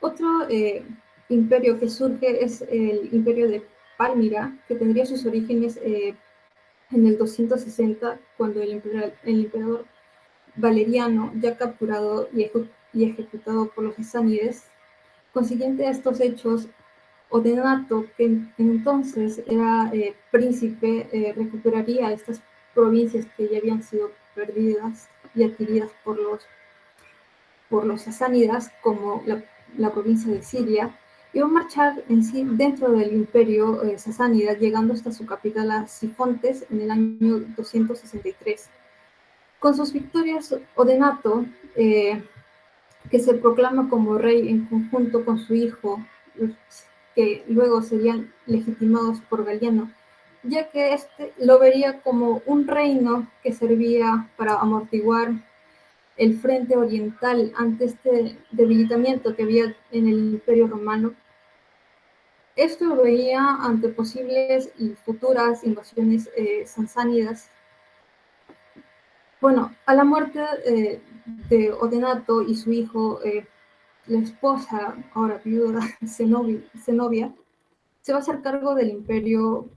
Otro imperio que surge es el imperio de Palmira, que tendría sus orígenes en el 260, cuando el emperador Valeriano, ya capturado y ejecutado por los sasánides. Consiguiente a estos hechos, Odenato, que entonces era príncipe, recuperaría estas provincias que ya habían sido perdidas y adquiridas por los sasánidas, como la provincia de Siria, y va a marchar en sí dentro del imperio sasánida, llegando hasta su capital, a Sifontes, en el año 263. Con sus victorias, Odenato, que se proclama como rey en conjunto con su hijo, que luego serían legitimados por Galiano, ya que este lo vería como un reino que servía para amortiguar el frente oriental ante este debilitamiento que había en el Imperio Romano. Esto lo veía ante posibles y futuras invasiones sasánidas. Bueno, a la muerte de Odenato y su hijo, la esposa, ahora viuda, Zenobia, se va a hacer cargo del imperio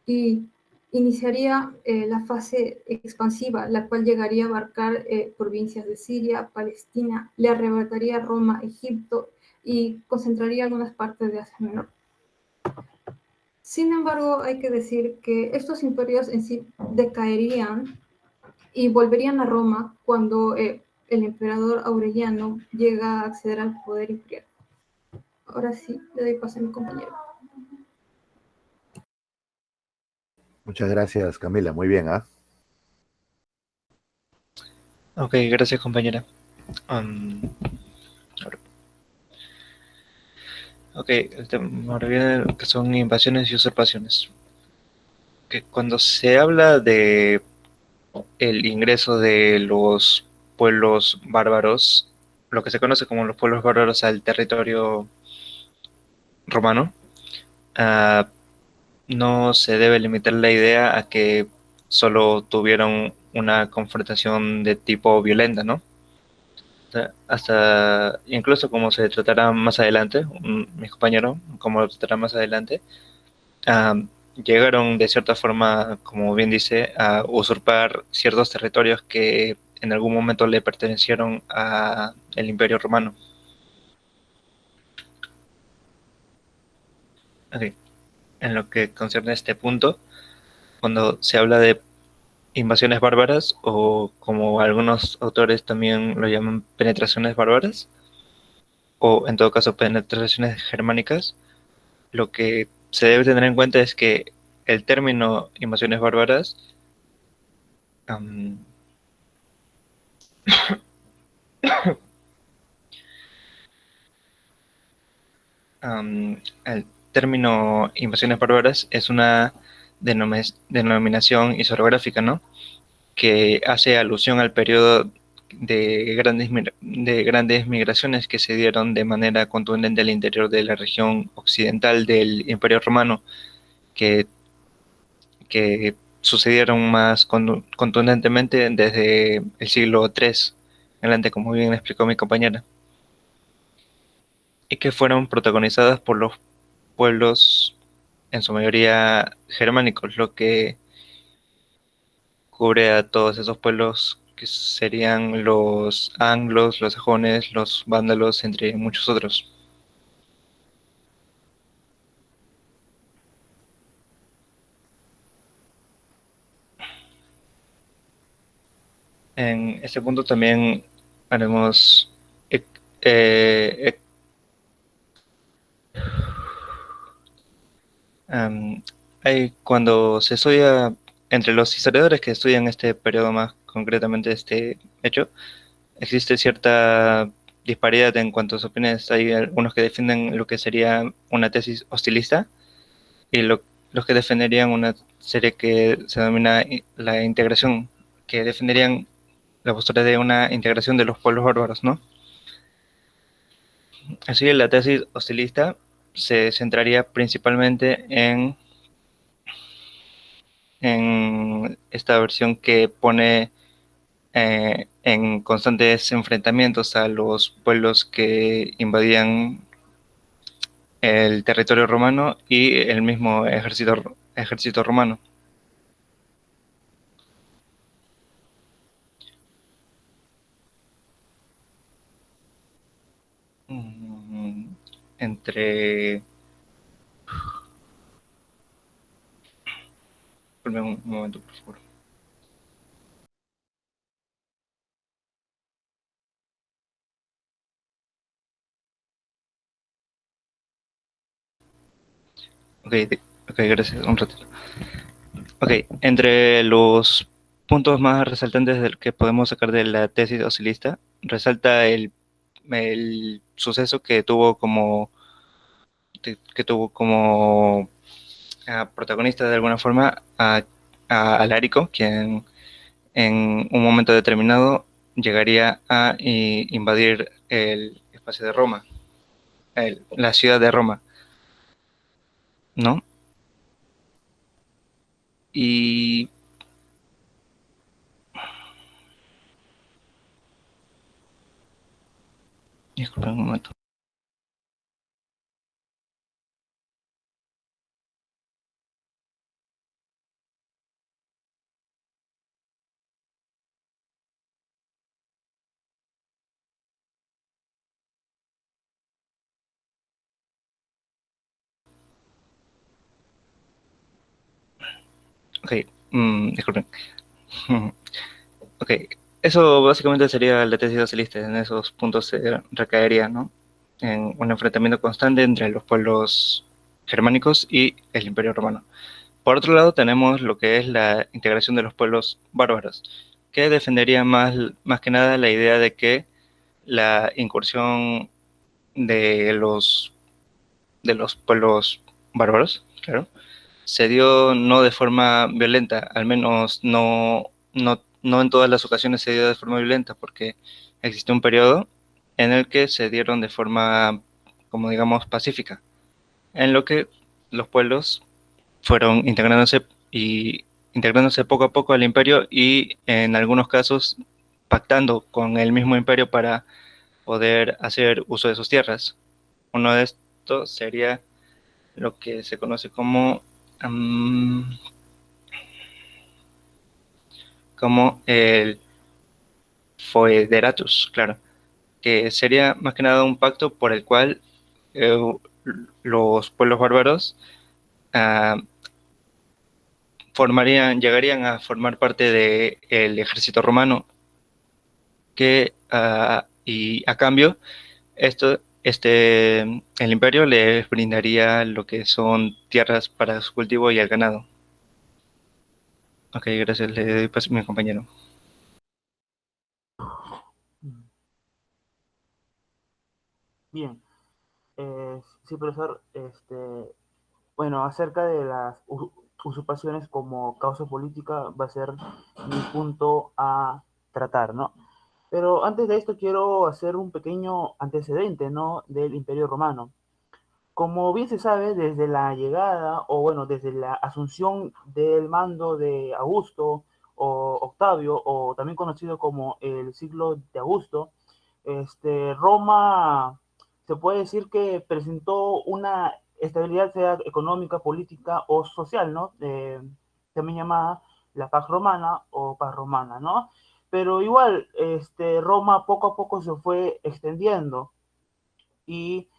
y iniciaría la fase expansiva, la cual llegaría a abarcar provincias de Siria, Palestina, le arrebataría Roma, Egipto y concentraría algunas partes de Asia Menor. Sin embargo, hay que decir que estos imperios en sí decaerían y volverían a Roma cuando el emperador Aureliano llega a acceder al poder imperial. Ahora sí, le doy paso a mi compañero. Muchas gracias, Camila. Muy bien, ¿ah? Ok, gracias compañera. Ok, el tema ahora viene lo que son invasiones y usurpaciones. Que cuando se habla de el ingreso de los pueblos bárbaros, lo que se conoce como los pueblos bárbaros al territorio romano, uh, no se debe limitar la idea a que solo tuvieron una confrontación de tipo violenta, ¿no? Hasta incluso como se tratará más adelante, mi compañero, como lo tratará más adelante, llegaron de cierta forma, como bien dice, a usurpar ciertos territorios que en algún momento le pertenecieron al Imperio Romano. Okay. En lo que concierne a este punto, cuando se habla de invasiones bárbaras, o como algunos autores también lo llaman penetraciones bárbaras, o en todo caso penetraciones germánicas, lo que se debe tener en cuenta es que el término invasiones bárbaras um, el término invasiones bárbaras es una denominación historiográfica, ¿no? Que hace alusión al periodo de grandes migraciones que se dieron de manera contundente al interior de la región occidental del Imperio Romano, que, que sucedieron más contundentemente desde el siglo III en adelante, como bien explicó mi compañera, y que fueron protagonizadas por los pueblos en su mayoría germánicos, lo que cubre a todos esos pueblos que serían los anglos, los sajones, los vándalos, entre muchos otros. En este punto también haremos eh, um, cuando se estudia entre los historiadores que estudian este periodo, más concretamente este hecho, existe cierta disparidad en cuanto a sus opiniones. Hay algunos que defienden lo que sería una tesis hostilista y los que defenderían una serie que se denomina la integración, que defenderían la postura de una integración de los pueblos bárbaros, ¿no? Así, la tesis hostilista se centraría principalmente en esta versión que pone en constantes enfrentamientos a los pueblos que invadían el territorio romano y el mismo ejército romano. Entre... Un momento, por favor. Ok, ok, gracias, un ratito. Ok, entre los puntos más resaltantes del que podemos sacar de la tesis osilista, resalta el suceso que tuvo como protagonista de alguna forma a Alarico, quien en un momento determinado llegaría a invadir el espacio de Roma, la ciudad de Roma, ¿no? Y disculpen un momento. Ok, disculpen. Ok, eso básicamente sería la tesis socialista. En esos puntos se recaería, ¿no? En un enfrentamiento constante entre los pueblos germánicos y el Imperio Romano. Por otro lado, tenemos lo que es la integración de los pueblos bárbaros, que defendería más que nada la idea de que la incursión de los pueblos bárbaros, claro, se dio no de forma violenta, al menos no en todas las ocasiones se dio de forma violenta, porque existió un periodo en el que se dieron de forma, como digamos, pacífica, en lo que los pueblos fueron integrándose poco a poco al imperio y en algunos casos pactando con el mismo imperio para poder hacer uso de sus tierras. Uno de estos sería lo que se conoce como el Foederatus, claro, que sería más que nada un pacto por el cual eh, los pueblos bárbaros uh, llegarían a formar parte del ejército romano, y a cambio el imperio les brindaría lo que son tierras para su cultivo y el ganado. Ok, gracias, le doy paso a mi compañero. Bien, sí, profesor, bueno, acerca de las usurpaciones como causa política va a ser mi punto a tratar, ¿no? Pero antes de esto quiero hacer un pequeño antecedente, ¿no? Del Imperio Romano. Como bien se sabe, desde la llegada, o bueno, desde la asunción del mando de Augusto o Octavio, o también conocido como el siglo de Augusto, Roma se puede decir que presentó una estabilidad, sea económica, política o social, ¿no? También llamada la paz romana o paz romana, ¿no? Pero igual, Roma poco a poco se fue extendiendo y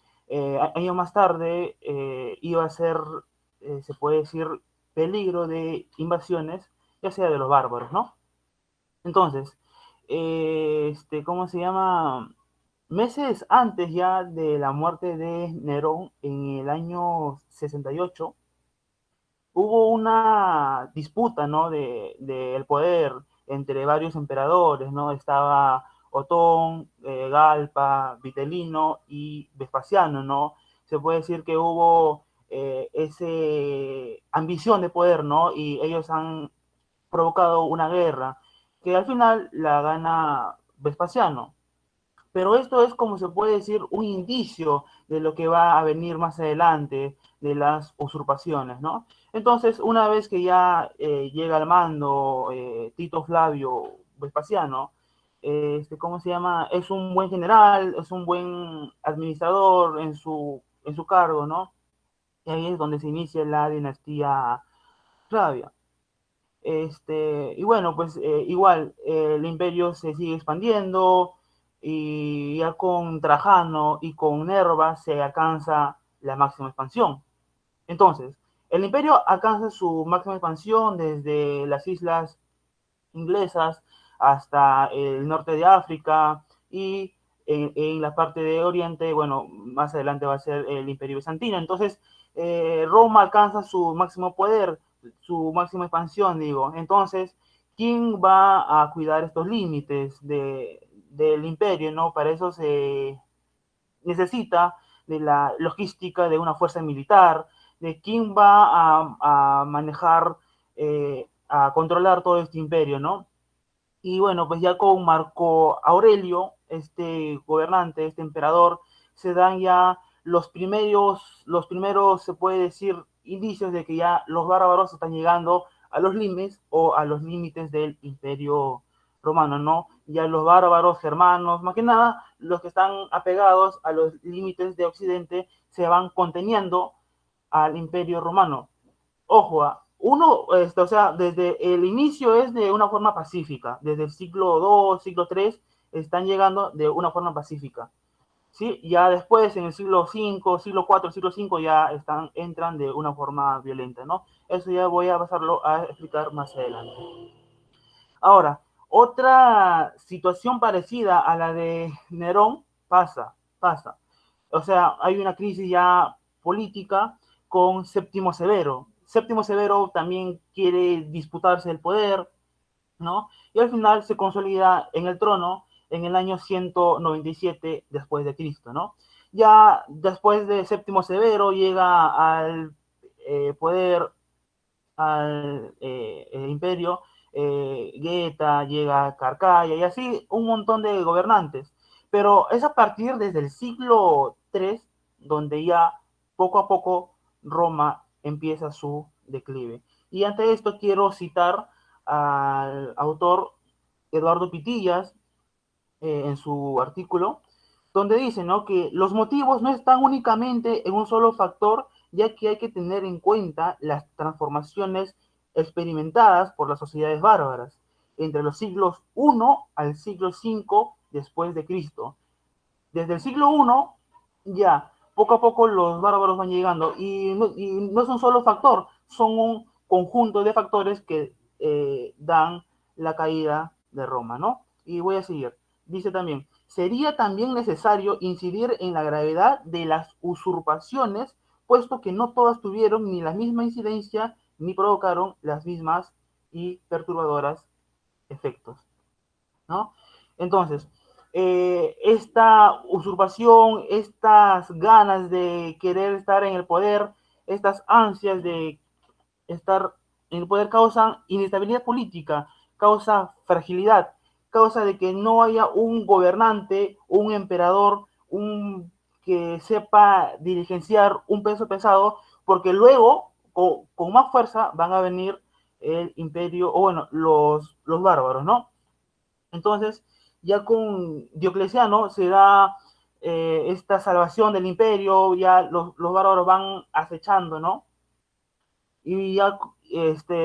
años más tarde iba a ser, se puede decir, peligro de invasiones, ya sea de los bárbaros, ¿no? Entonces, ¿cómo se llama? Meses antes ya de la muerte de Nerón, en el año 68, hubo una disputa, ¿no? De el poder entre varios emperadores, ¿no? Estaba Otón, Galpa, Vitelino y Vespasiano, ¿no? Se puede decir que hubo ese ambición de poder, ¿no? Y ellos han provocado una guerra que al final la gana Vespasiano. Pero esto es, como se puede decir, un indicio de lo que va a venir más adelante, de las usurpaciones, ¿no? Entonces, una vez que ya llega al mando Tito Flavio Vespasiano. ¿Cómo se llama? Es un buen general, es un buen administrador en su cargo, ¿no? Y ahí es donde se inicia la dinastía Flavia. Y bueno, pues igual el imperio se sigue expandiendo y ya con Trajano y con Nerva se alcanza la máxima expansión. Entonces, el imperio alcanza su máxima expansión desde las islas inglesas hasta el norte de África y en la parte de Oriente, bueno, más adelante va a ser el imperio bizantino. Entonces, Roma alcanza su máximo poder, su máxima expansión, digo. Entonces, ¿quién va a cuidar estos límites del imperio, no? Para eso se necesita de la logística de una fuerza militar, de quién va a manejar, a controlar todo este imperio, ¿no? Y bueno, pues ya con Marco Aurelio, este gobernante, este emperador, se dan ya los primeros, se puede decir, indicios de que ya los bárbaros están llegando a los límites o a los límites del imperio romano, ¿no? Ya los bárbaros germanos, más que nada, los que están apegados a los límites de Occidente, se van conteniendo al imperio romano. Ojo, o sea, desde el inicio es de una forma pacífica, desde el siglo II, siglo III, están llegando de una forma pacífica, ¿sí? Ya después, en el siglo V, siglo IV, siglo V, ya entran de una forma violenta, ¿no? Eso ya voy a pasarlo a explicar más adelante. Ahora, otra situación parecida a la de Nerón pasa. O sea, hay una crisis ya política con Séptimo Severo. Séptimo Severo también quiere disputarse el poder, ¿no? Y al final se consolida en el trono en el año 197 después de Cristo, ¿no? Ya después de Séptimo Severo llega al poder, al imperio, Geta, llega Carcalla y así un montón de gobernantes. Pero es a partir desde el siglo III donde ya poco a poco Roma empieza su declive. Y ante esto quiero citar al autor Eduardo Pitillas en su artículo, donde dice, ¿no?, que los motivos no están únicamente en un solo factor, ya que hay que tener en cuenta las transformaciones experimentadas por las sociedades bárbaras entre los siglos I al siglo V después de Cristo. Desde el siglo I ya poco a poco los bárbaros van llegando y no es un solo factor, son un conjunto de factores que dan la caída de Roma, ¿no? Y voy a seguir. Dice también, sería también necesario incidir en la gravedad de las usurpaciones, puesto que no todas tuvieron ni la misma incidencia ni provocaron las mismas y perturbadoras efectos, ¿no? Entonces, esta usurpación, estas ganas de querer estar en el poder, estas ansias de estar en el poder causan inestabilidad política, causa fragilidad, causa de que no haya un gobernante, un emperador, que sepa dirigenciar un peso pesado, porque luego con más fuerza van a venir el imperio, o bueno, los bárbaros, ¿no? Entonces, ya con Diocleciano se da esta salvación del imperio, ya los bárbaros van acechando, ¿no? Y ya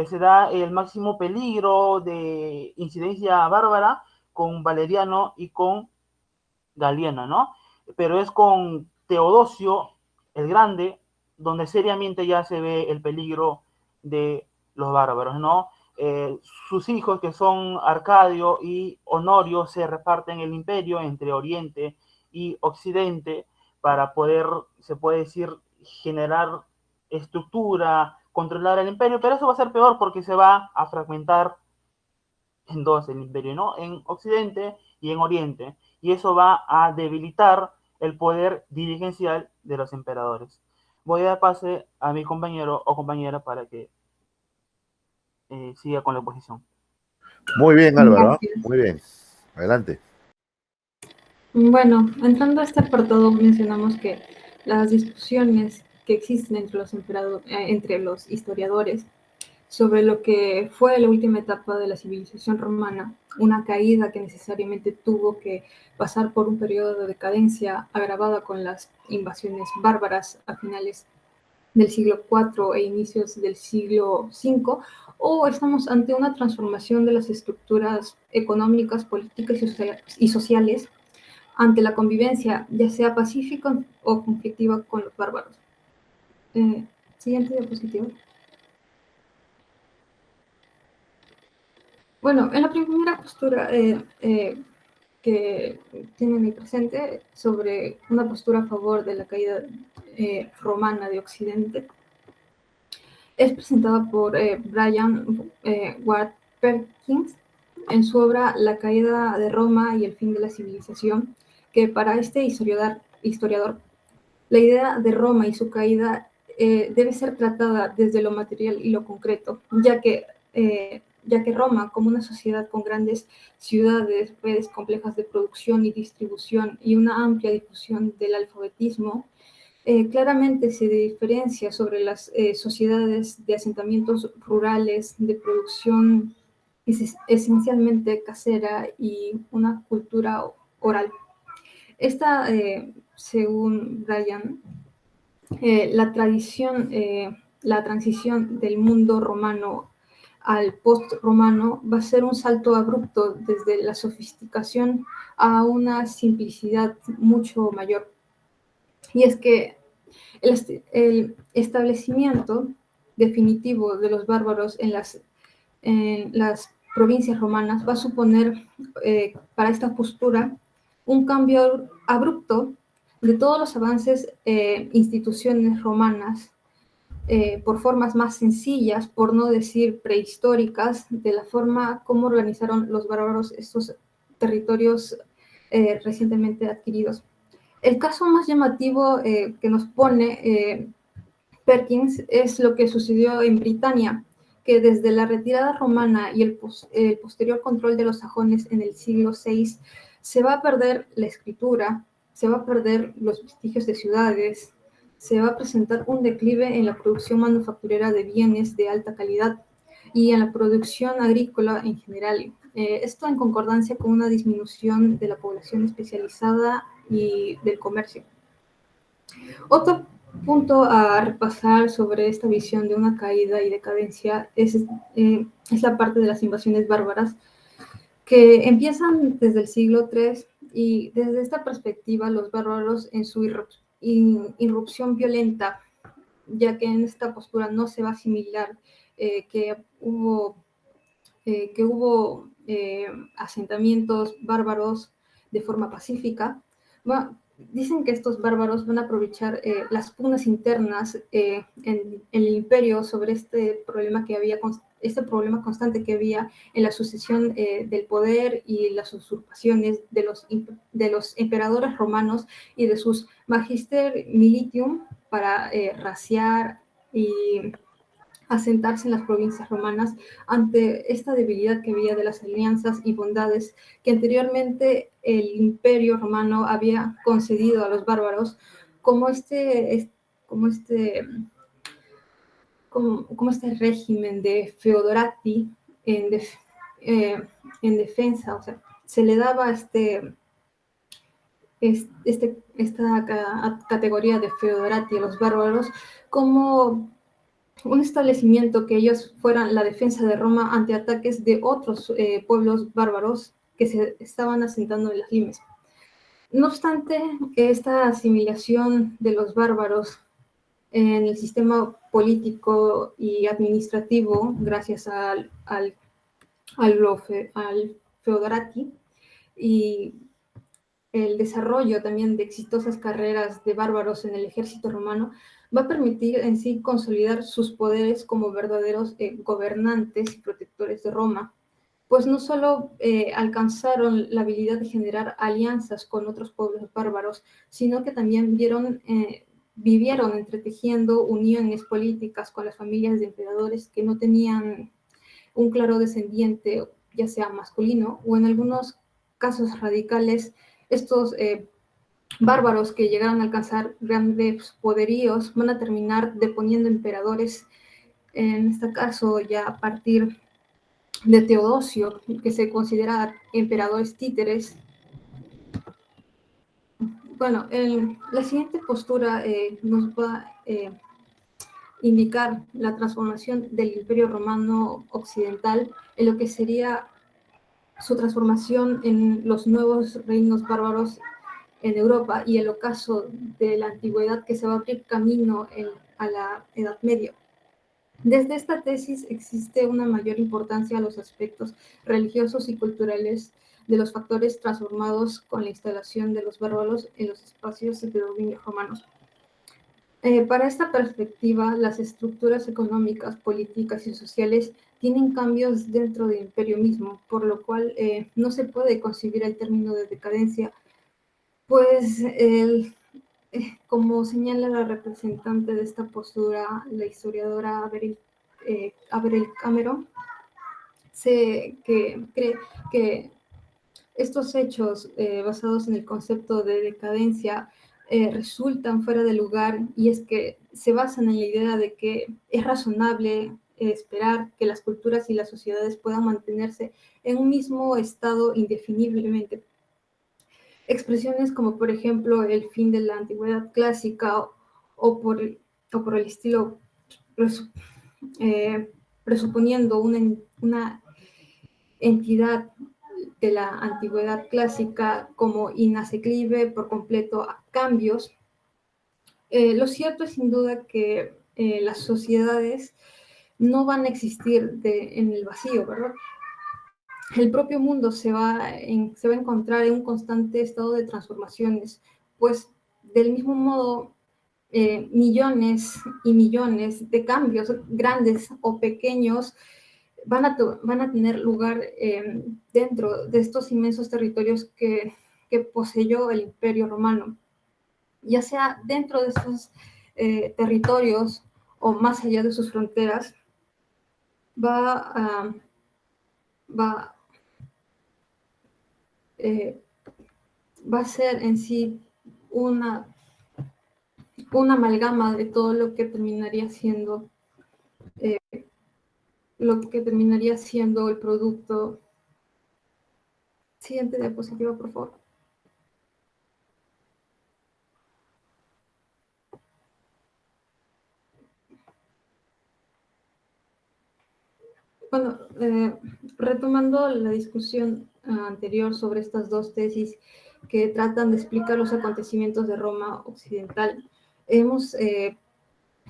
se da el máximo peligro de incidencia bárbara con Valeriano y con Galieno, ¿no? Pero es con Teodosio el Grande donde seriamente ya se ve el peligro de los bárbaros, ¿no? Sus hijos, que son Arcadio y Honorio, se reparten el imperio entre Oriente y Occidente para poder, se puede decir, generar estructura, controlar el imperio, pero eso va a ser peor porque se va a fragmentar en dos el imperio, ¿no? En Occidente y en Oriente, y eso va a debilitar el poder dirigencial de los emperadores. Voy a dar pase a mi compañero o compañera para que siga con la exposición. Muy bien, Álvaro. Gracias. Muy bien. Adelante. Bueno, entrando a este apartado, mencionamos que las discusiones que existen entre los historiadores sobre lo que fue la última etapa de la civilización romana, una caída que necesariamente tuvo que pasar por un periodo de decadencia agravada con las invasiones bárbaras a finales del siglo IV e inicios del siglo V, o estamos ante una transformación de las estructuras económicas, políticas y sociales ante la convivencia, ya sea pacífica o conflictiva con los bárbaros. Siguiente diapositiva. Bueno, en la primera postura que tienen ahí presente sobre una postura a favor de la caída romana de Occidente, es presentada por Brian Ward Perkins en su obra La caída de Roma y el fin de la civilización, que para este historiador la idea de Roma y su caída debe ser tratada desde lo material y lo concreto, ya que Roma, como una sociedad con grandes ciudades, redes complejas de producción y distribución y una amplia difusión del alfabetismo, claramente se diferencia sobre las sociedades de asentamientos rurales, de producción esencialmente casera y una cultura oral. Esta, según Brian, la transición del mundo romano al post-romano va a ser un salto abrupto desde la sofisticación a una simplicidad mucho mayor. Y es que el establecimiento definitivo de los bárbaros en las provincias romanas va a suponer para esta postura un cambio abrupto de todos los avances instituciones romanas por formas más sencillas, por no decir prehistóricas, de la forma como organizaron los bárbaros estos territorios recientemente adquiridos. El caso más llamativo que nos pone Perkins es lo que sucedió en Britania, que desde la retirada romana y el posterior control de los sajones en el siglo VI, se va a perder la escritura, se va a perder los vestigios de ciudades, se va a presentar un declive en la producción manufacturera de bienes de alta calidad y en la producción agrícola en general. Esto en concordancia con una disminución de la población especializada y del comercio. Otro punto a repasar sobre esta visión de una caída y decadencia es la parte de las invasiones bárbaras, que empiezan desde el siglo III, y desde esta perspectiva los bárbaros en su irrupción violenta, ya que en esta postura no se va a asimilar que hubo asentamientos bárbaros de forma pacífica. Dicen que estos bárbaros van a aprovechar las pugnas internas en el imperio sobre este problema constante que había en la sucesión del poder y las usurpaciones de los emperadores romanos y de sus magister militium para raciar y asentarse en las provincias romanas ante esta debilidad que había de las alianzas y bondades que anteriormente el imperio romano había concedido a los bárbaros, como este régimen de feodorati en defensa. O sea, se le daba esta categoría de feodorati a los bárbaros como un establecimiento que ellos fueran la defensa de Roma ante ataques de otros pueblos bárbaros que se estaban asentando en las limes. No obstante, esta asimilación de los bárbaros en el sistema político y administrativo, gracias al feodorati, y el desarrollo también de exitosas carreras de bárbaros en el ejército romano, va a permitir en sí consolidar sus poderes como verdaderos gobernantes y protectores de Roma, pues no solo alcanzaron la habilidad de generar alianzas con otros pueblos bárbaros, sino que también vivieron entretejiendo uniones políticas con las familias de emperadores que no tenían un claro descendiente, ya sea masculino, o en algunos casos radicales, estos bárbaros que llegaron a alcanzar grandes poderíos van a terminar deponiendo emperadores en este caso ya a partir de Teodosio, que se considera emperadores títeres. Bueno, la siguiente postura nos va a indicar la transformación del Imperio Romano Occidental en lo que sería su transformación en los nuevos reinos bárbaros en Europa y el ocaso de la antigüedad que se va a abrir camino a la Edad Media. Desde esta tesis existe una mayor importancia a los aspectos religiosos y culturales de los factores transformados con la instalación de los bárbaros en los espacios de dominio romanos. Para esta perspectiva, las estructuras económicas, políticas y sociales tienen cambios dentro del imperio mismo, por lo cual no se puede concebir el término de decadencia, pues como señala la representante de esta postura, la historiadora Averil Cameron, que cree que estos hechos basados en el concepto de decadencia resultan fuera de lugar, y es que se basan en la idea de que es razonable esperar que las culturas y las sociedades puedan mantenerse en un mismo estado indefiniblemente. Expresiones como, por ejemplo, el fin de la antigüedad clásica o por el estilo, presuponiendo una entidad de la antigüedad clásica como inasequible por completo a cambios. Lo cierto es sin duda que las sociedades no van a existir en el vacío, ¿verdad? El propio mundo se va a encontrar en un constante estado de transformaciones, pues del mismo modo millones y millones de cambios, grandes o pequeños, van a tener lugar dentro de estos inmensos territorios que poseyó el Imperio Romano, ya sea dentro de estos territorios o más allá de sus fronteras. Va a ser en sí una amalgama de todo lo que terminaría siendo el producto. Siguiente diapositiva, por favor. Bueno, retomando la discusión anterior sobre estas dos tesis que tratan de explicar los acontecimientos de Roma Occidental, hemos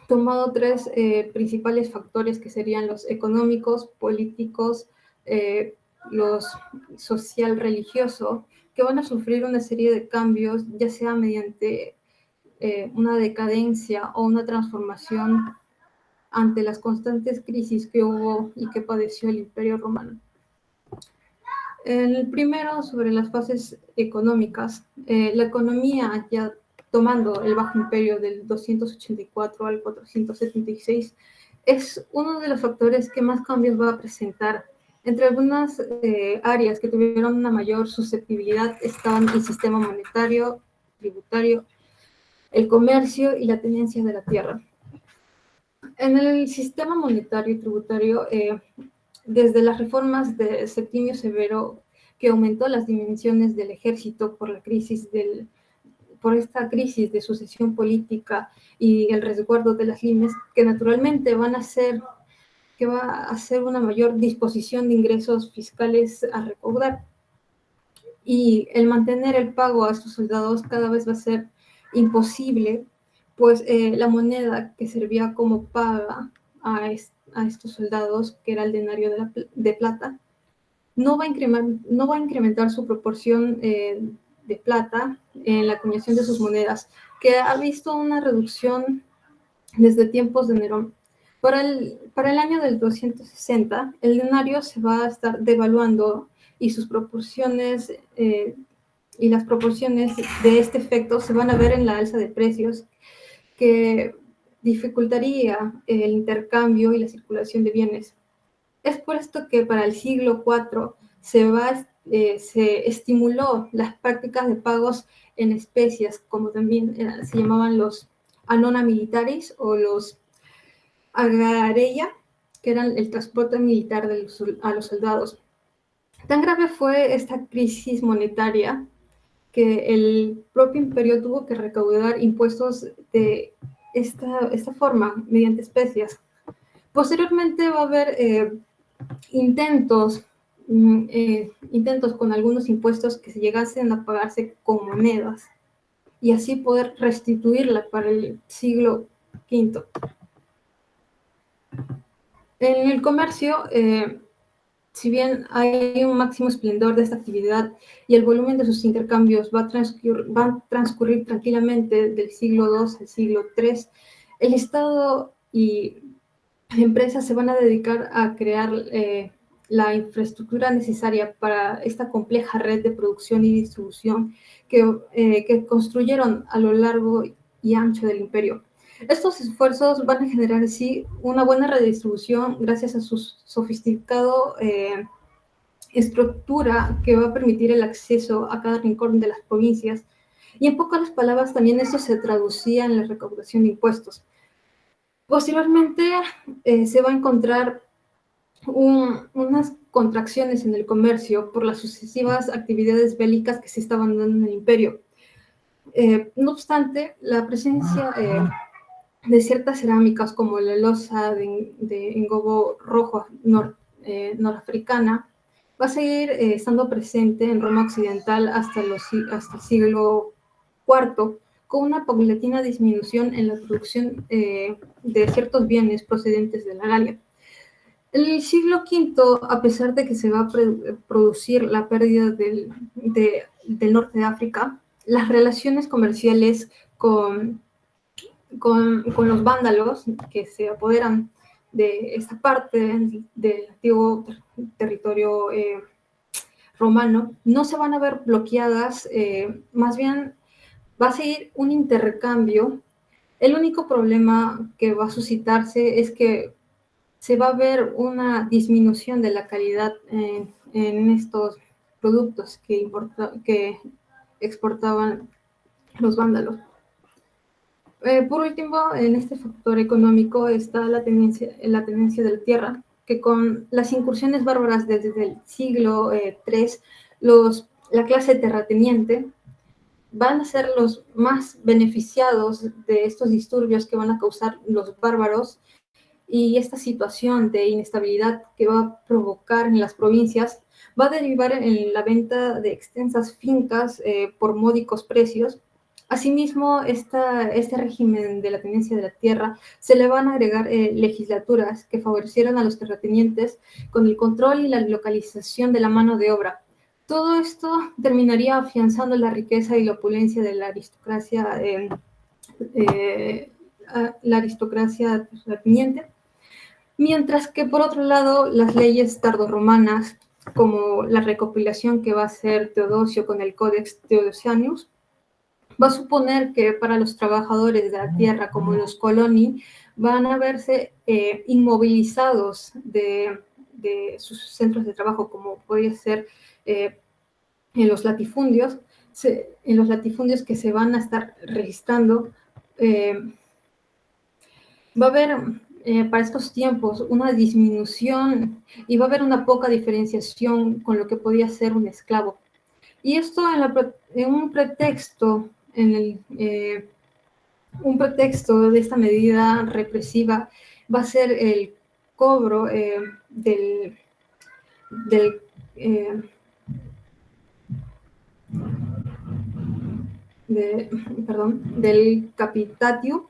tomado tres principales factores que serían los económicos, políticos, los social-religioso, que van a sufrir una serie de cambios, ya sea mediante una decadencia o una transformación ante las constantes crisis que hubo y que padeció el Imperio Romano. El primero, sobre las fases económicas. La economía, ya tomando el Bajo Imperio del 284 al 476, es uno de los factores que más cambios va a presentar. Entre algunas áreas que tuvieron una mayor susceptibilidad estaban el sistema monetario, tributario, el comercio y la tenencia de la tierra. En el sistema monetario y tributario, desde las reformas de Septimio Severo, que aumentó las dimensiones del ejército por esta crisis de sucesión política y el resguardo de las limes, que naturalmente va a hacer una mayor disposición de ingresos fiscales a recaudar. Y el mantener el pago a estos soldados cada vez va a ser imposible, pues la moneda que servía como paga a estos soldados, que era el denario de plata, no va a incrementar su proporción de plata en la acuñación de sus monedas, que ha visto una reducción desde tiempos de Nerón. Para el año del 260, el denario se va a estar devaluando y sus proporciones y las proporciones de este efecto se van a ver en la alza de precios, que dificultaría el intercambio y la circulación de bienes. Es por esto que para el siglo IV se estimuló las prácticas de pagos en especias, como también se llamaban los anona militaris o los agareya, que era el transporte militar a los soldados. Tan grave fue esta crisis monetaria que el propio imperio tuvo que recaudar impuestos de esta forma, mediante especias. Posteriormente va a haber intentos con algunos impuestos que se llegasen a pagarse con monedas y así poder restituirla para el siglo V. En el comercio, si bien hay un máximo esplendor de esta actividad y el volumen de sus intercambios va a transcurrir tranquilamente del siglo II al siglo III, el Estado y empresas se van a dedicar a crear la infraestructura necesaria para esta compleja red de producción y distribución que construyeron a lo largo y ancho del imperio. Estos esfuerzos van a generar así una buena redistribución gracias a su sofisticado estructura que va a permitir el acceso a cada rincón de las provincias. Y en pocas palabras también esto se traducía en la recaudación de impuestos. Posteriormente se va a encontrar unas contracciones en el comercio por las sucesivas actividades bélicas que se estaban dando en el imperio. No obstante, la presencia de ciertas cerámicas como la loza de engobo rojo norafricana va a seguir estando presente en Roma Occidental hasta el siglo IV, con una paulatina disminución en la producción de ciertos bienes procedentes de la Galia. En el siglo V, a pesar de que se va a producir la pérdida del norte de África, las relaciones comerciales con los vándalos que se apoderan de esta parte del antiguo territorio romano no se van a ver bloqueadas, más bien va a seguir un intercambio. El único problema que va a suscitarse es que se va a ver una disminución de la calidad en estos productos que exportaban los vándalos. Por último, en este factor económico está la tenencia de la tierra, que con las incursiones bárbaras desde el siglo III, la clase terrateniente van a ser los más beneficiados de estos disturbios que van a causar los bárbaros, y esta situación de inestabilidad que va a provocar en las provincias va a derivar en la venta de extensas fincas por módicos precios. Asimismo, este régimen de la tenencia de la tierra se le van a agregar legislaturas que favorecieron a los terratenientes con el control y la localización de la mano de obra. Todo esto terminaría afianzando la riqueza y la opulencia de la aristocracia terrateniente, mientras que por otro lado las leyes tardorromanas, como la recopilación que va a hacer Teodosio con el Codex Theodosianus, va a suponer que para los trabajadores de la tierra, como los coloni, van a verse inmovilizados de sus centros de trabajo, como podría ser en los latifundios que se van a estar registrando. Va a haber para estos tiempos una disminución y va a haber una poca diferenciación con lo que podía ser un esclavo. Y esto en un pretexto de esta medida represiva va a ser el cobro del capitatio,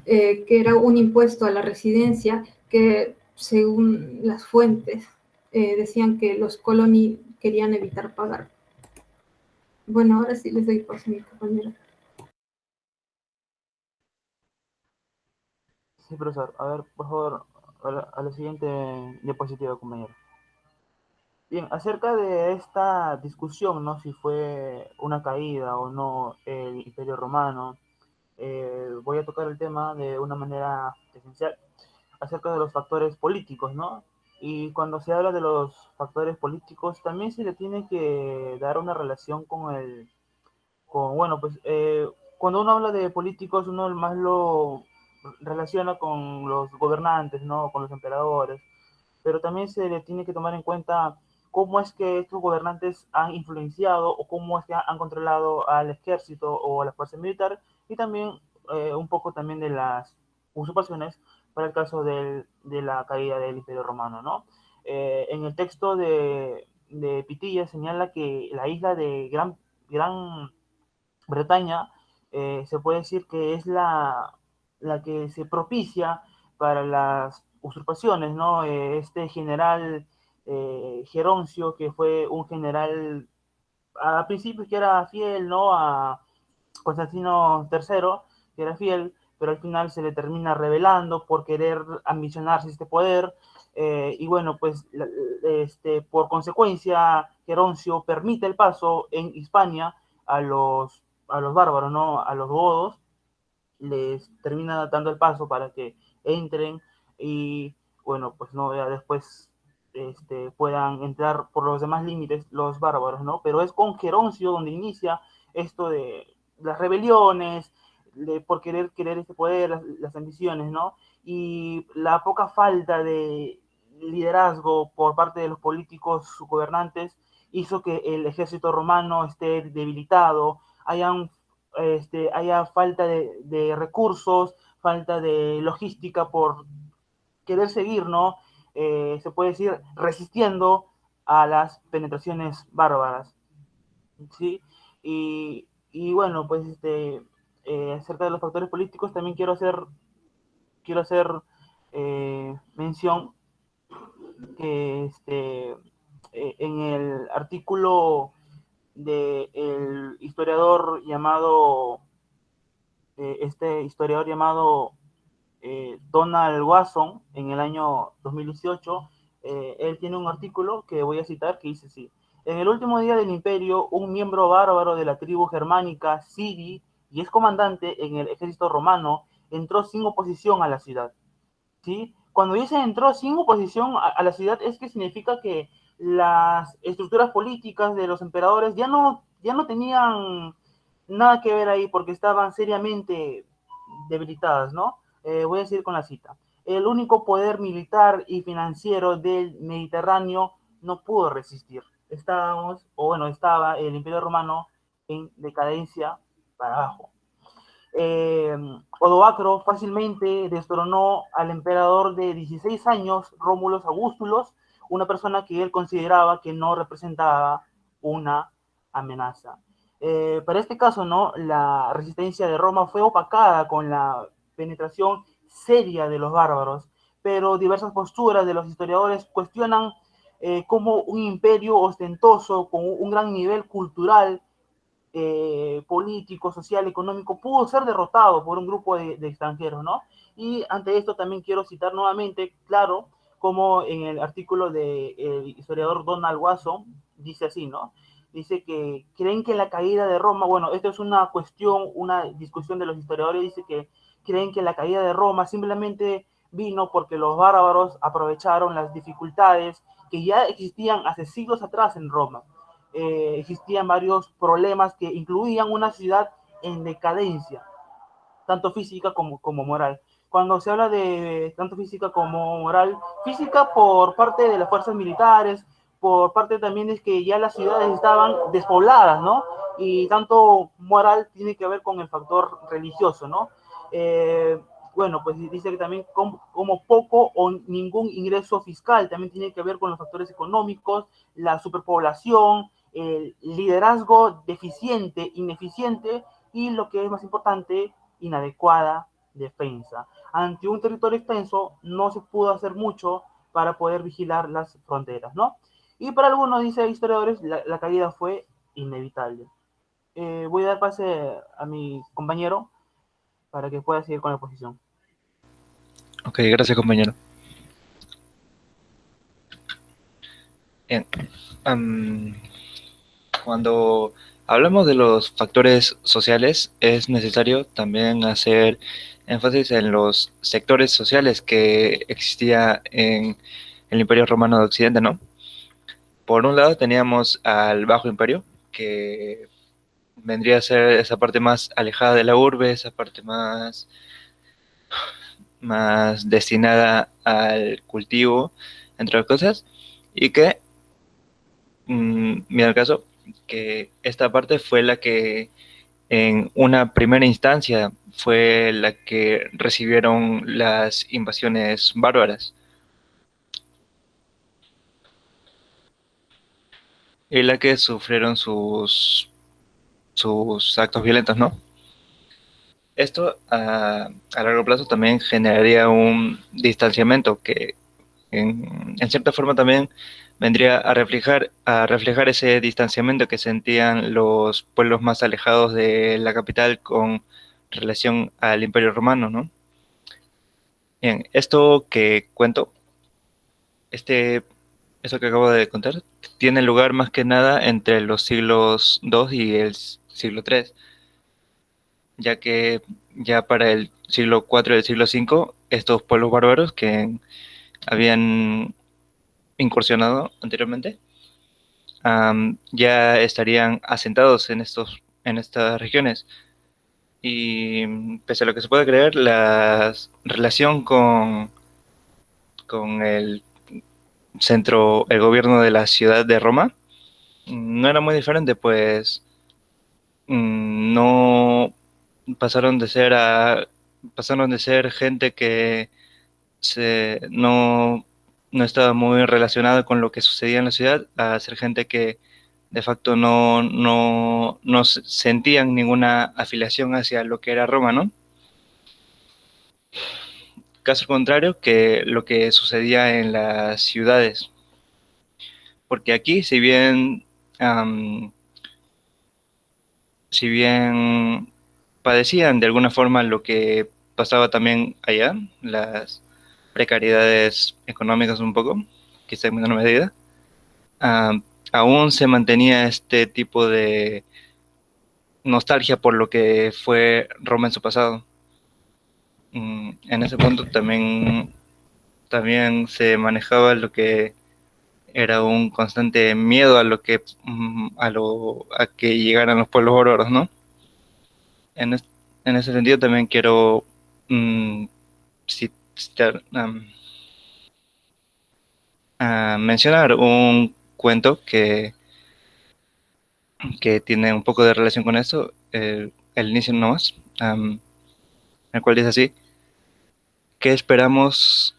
que era un impuesto a la residencia que, según las fuentes, decían que los coloni querían evitar pagar. Bueno, ahora sí les doy paso a mi compañera. Sí, profesor. A ver, por favor, a la siguiente diapositiva, compañero. Bien, acerca de esta discusión, ¿no? Si fue una caída o no el Imperio Romano, voy a tocar el tema de una manera esencial acerca de los factores políticos, ¿no? Y cuando se habla de los factores políticos, también se le tiene que dar una relación bueno, pues cuando uno habla de políticos, uno más lo relaciona con los gobernantes, ¿no? Con los emperadores, pero también se le tiene que tomar en cuenta cómo es que estos gobernantes han influenciado o cómo es que han controlado al ejército o a la fuerza militar, y también un poco también de las usurpaciones para el caso de la caída del Imperio Romano, ¿no? En el texto de Pitilla señala que la isla de Gran Bretaña se puede decir que es la que se propicia para las usurpaciones, ¿no? Este general Geroncio, que fue un general a principios que era fiel, ¿no? A Constantino III, que era fiel, pero al final se le termina rebelando por querer ambicionarse este poder. Y bueno, pues por consecuencia, Geroncio permite el paso en Hispania a los bárbaros, ¿no? A los godos, les termina dando el paso para que entren y, bueno, pues no, ya después puedan entrar por los demás límites los bárbaros, ¿no? Pero es con Geroncio donde inicia esto de las rebeliones, por querer este poder, las ambiciones, ¿no? Y la poca falta de liderazgo por parte de los políticos gobernantes hizo que el ejército romano esté debilitado, haya falta de recursos, falta de logística por querer seguir, ¿no? Se puede decir, resistiendo a las penetraciones bárbaras, ¿sí? Y bueno, pues acerca de los factores políticos también quiero hacer mención que en el artículo del historiador llamado Donald Wasson en el año 2018, él tiene un artículo que voy a citar que dice así: en el último día del imperio, un miembro bárbaro de la tribu germánica, Sigi, y es comandante en el ejército romano, entró sin oposición a la ciudad. ¿Sí? Cuando dice entró sin oposición a la ciudad, es que significa que las estructuras políticas de los emperadores ya no tenían nada que ver ahí porque estaban seriamente debilitadas, ¿no? Voy a seguir con la cita. El único poder militar y financiero del Mediterráneo no pudo resistir. Estaba el Imperio Romano en decadencia para abajo. Odoacro fácilmente destronó al emperador de 16 años, Rómulo Augustulos, una persona que él consideraba que no representaba una amenaza. Para este caso, ¿no? La resistencia de Roma fue opacada con la penetración seria de los bárbaros, pero diversas posturas de los historiadores cuestionan cómo un imperio ostentoso con un gran nivel cultural, político, social, económico, pudo ser derrotado por un grupo de extranjeros, ¿no? Y ante esto también quiero citar nuevamente, claro, como en el artículo del historiador Donald Wasson, dice así, ¿no? Dice que creen que la caída de Roma, bueno, esto es una cuestión, una discusión de los historiadores, dice que creen que la caída de Roma simplemente vino porque los bárbaros aprovecharon las dificultades que ya existían hace siglos atrás en Roma. Existían varios problemas que incluían una ciudad en decadencia, tanto física como moral. Cuando se habla de tanto física como moral, física por parte de las fuerzas militares, por parte también es que ya las ciudades estaban despobladas, ¿no? Y tanto moral tiene que ver con el factor religioso, ¿no? Eh, bueno, pues dice que también como poco o ningún ingreso fiscal, también tiene que ver con los factores económicos, la superpoblación, el liderazgo deficiente, ineficiente, y lo que es más importante, inadecuada defensa. Ante un territorio extenso no se pudo hacer mucho para poder vigilar las fronteras, ¿no? Y para algunos, dice historiadores, la caída fue inevitable. Voy a dar pase a mi compañero para que pueda seguir con la posición. Ok, gracias, compañero. Bien. Cuando hablamos de los factores sociales, es necesario también hacer énfasis en los sectores sociales que existía en el Imperio Romano de Occidente, ¿no? Por un lado teníamos al Bajo Imperio, que vendría a ser esa parte más alejada de la urbe, esa parte más más destinada al cultivo, entre otras cosas, y que, mira el caso, que esta parte fue la que en una primera instancia fue la que recibieron las invasiones bárbaras y la que sufrieron sus actos violentos, ¿no? Esto a largo plazo también generaría un distanciamiento que en cierta forma también vendría a reflejar ese distanciamiento que sentían los pueblos más alejados de la capital con relación al Imperio Romano, ¿no? Bien, esto que cuento, este, eso que acabo de contar, tiene lugar más que nada entre los siglos II y el siglo III, ya que ya para el siglo IV y el siglo V, estos pueblos bárbaros que habían incursionado anteriormente, ya estarían asentados en estas regiones. Y pese a lo que se puede creer, la relación con el gobierno de la ciudad de Roma no era muy diferente, pues no pasaron de ser pasaron de ser gente que no estaba muy relacionada con lo que sucedía en la ciudad a ser gente que de facto no sentían ninguna afiliación hacia lo que era Roma, ¿no? Caso contrario que lo que sucedía en las ciudades. Porque aquí, um, si bien padecían de alguna forma lo que pasaba también allá, las precariedades económicas un poco, quizá en menor medida, aún se mantenía este tipo de nostalgia por lo que fue Roma en su pasado. En ese punto también se manejaba lo que era un constante miedo a a que llegaran los pueblos bárbaros, ¿no? En, es- en ese sentido también quiero mm, citar, mencionar un cuento que tiene un poco de relación con esto, el inicio nomás, el cual dice así: ¿qué esperamos,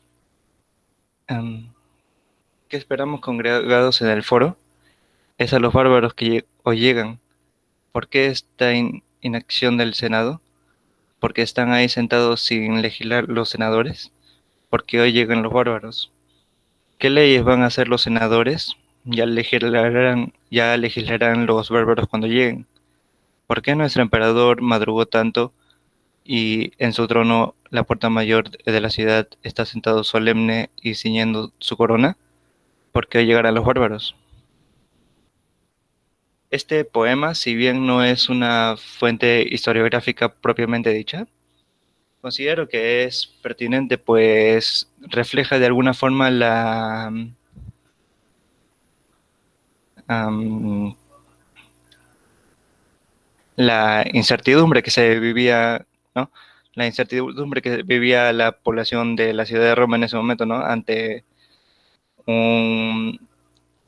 am, qué esperamos congregados en el foro? Es a los bárbaros que hoy llegan. ¿Por qué esta inacción del Senado? ¿Por qué están ahí sentados sin legislar los senadores? ¿Por qué hoy llegan los bárbaros? ¿Qué leyes van a hacer los senadores? Ya legislarán los bárbaros cuando lleguen. ¿Por qué nuestro emperador madrugó tanto y en su trono la puerta mayor de la ciudad está sentado solemne y ciñendo su corona? ¿Por qué hoy llegarán los bárbaros? Este poema, si bien no es una fuente historiográfica propiamente dicha, considero que es pertinente, pues refleja de alguna forma am, la incertidumbre que se vivía, ¿no? La incertidumbre que vivía la población de la ciudad de Roma en ese momento, ¿no? Ante un,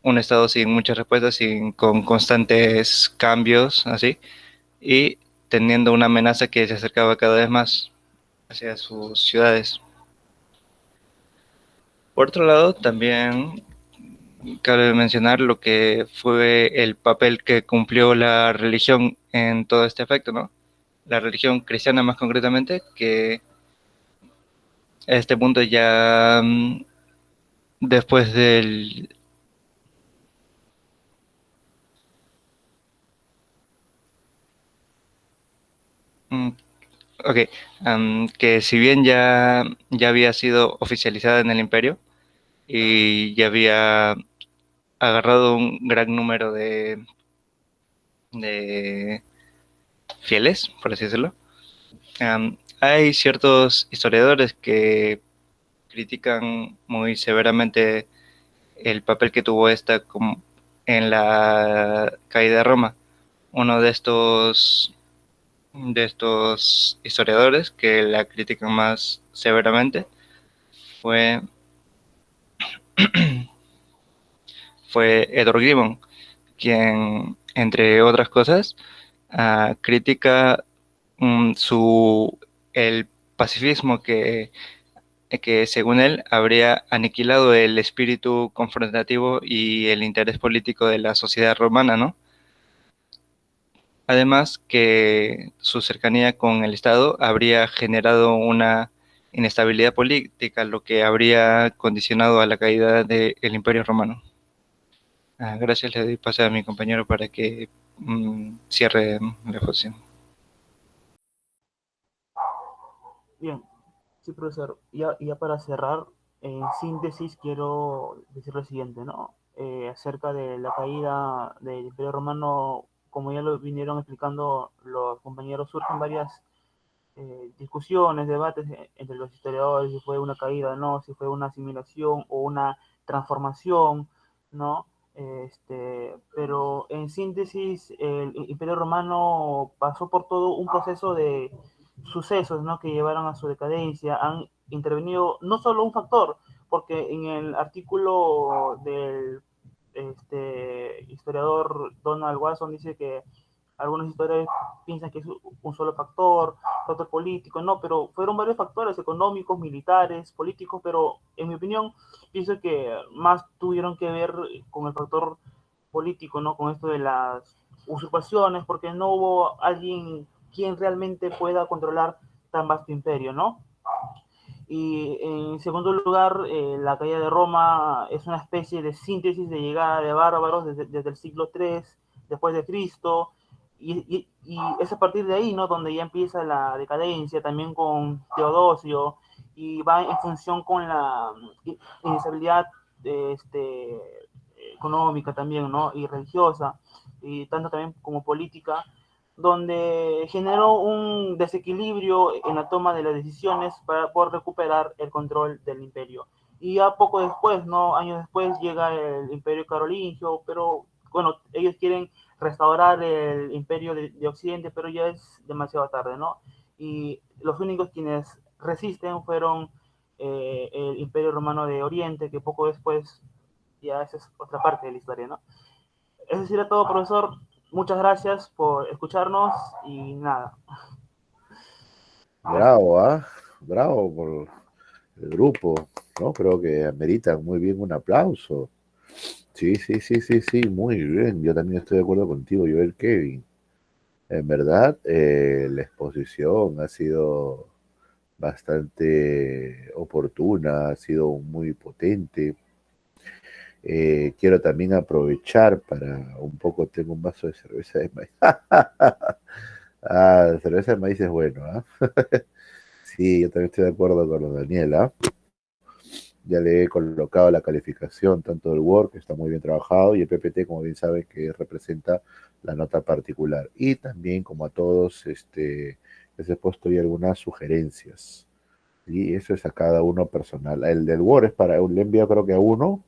un estado sin muchas respuestas, con constantes cambios, así, y teniendo una amenaza que se acercaba cada vez más hacia sus ciudades. Por otro lado, también cabe mencionar lo que fue el papel que cumplió la religión en todo este efecto, ¿no? La religión cristiana más concretamente, que a este punto ya después del... mm, ok, que si bien ya había sido oficializada en el imperio y ya había agarrado un gran número de fieles, por así decirlo, hay ciertos historiadores que critican muy severamente el papel que tuvo esta en la caída de Roma. Uno de estos de estos historiadores que la critican más severamente fue, fue Edward Gibbon, quien, entre otras cosas, critica el pacifismo que según él habría aniquilado el espíritu confrontativo y el interés político de la sociedad romana, ¿no? Además que su cercanía con el Estado habría generado una inestabilidad política, lo que habría condicionado a la caída del Imperio Romano. Gracias, le doy paso a mi compañero para que cierre la exposición. Bien, sí, profesor. Ya para cerrar, en síntesis quiero decir lo siguiente, ¿no? Acerca de la caída del Imperio Romano, como ya lo vinieron explicando los compañeros, surgen varias discusiones, debates entre los historiadores, si fue una caída, ¿no? Si fue una asimilación o una transformación, ¿no? Pero en síntesis, el Imperio Romano pasó por todo un proceso de sucesos, ¿no? Que llevaron a su decadencia. Han intervenido no solo un factor, porque en el artículo del historiador Donald Watson dice que algunos historiadores piensan que es un solo factor político, no, pero fueron varios factores económicos, militares, políticos, pero en mi opinión pienso que más tuvieron que ver con el factor político, ¿no? Con esto de las usurpaciones, porque no hubo alguien quien realmente pueda controlar tan vasto imperio, ¿no? Y en segundo lugar, la caída de Roma es una especie de síntesis de llegada de bárbaros desde el siglo III después de Cristo, y es a partir de ahí, ¿no? Donde ya empieza la decadencia, también con Teodosio, y va en función con la inestabilidad económica también, ¿no? Y religiosa, y tanto también como política, donde generó un desequilibrio en la toma de las decisiones para poder recuperar el control del imperio. Y ya poco después, ¿no? Años después llega el imperio carolingio, pero bueno, ellos quieren restaurar el imperio de Occidente, pero ya es demasiado tarde, ¿no? Y los únicos quienes resisten fueron el imperio romano de Oriente, que poco después, ya esa es otra parte de la historia, ¿no? Eso sería todo, profesor. Muchas gracias por escucharnos y nada. Bravo, ¿ah? Bravo por el grupo, ¿no? Creo que ameritan muy bien un aplauso. Sí, sí, sí, sí, sí, muy bien. Yo también estoy de acuerdo contigo, Joel Kevin. En verdad, la exposición ha sido bastante oportuna, ha sido muy potente. Quiero también aprovechar para un poco, tengo un vaso de cerveza de maíz. La cerveza de maíz es bueno, ¿ah? Sí, yo también estoy de acuerdo con los Daniela. Ya le he colocado la calificación tanto del Word, que está muy bien trabajado, y el PPT, como bien saben, que representa la nota particular. Y también, como a todos, les he puesto ahí algunas sugerencias. Y eso es a cada uno personal. El del Word es para, le envío creo que a uno,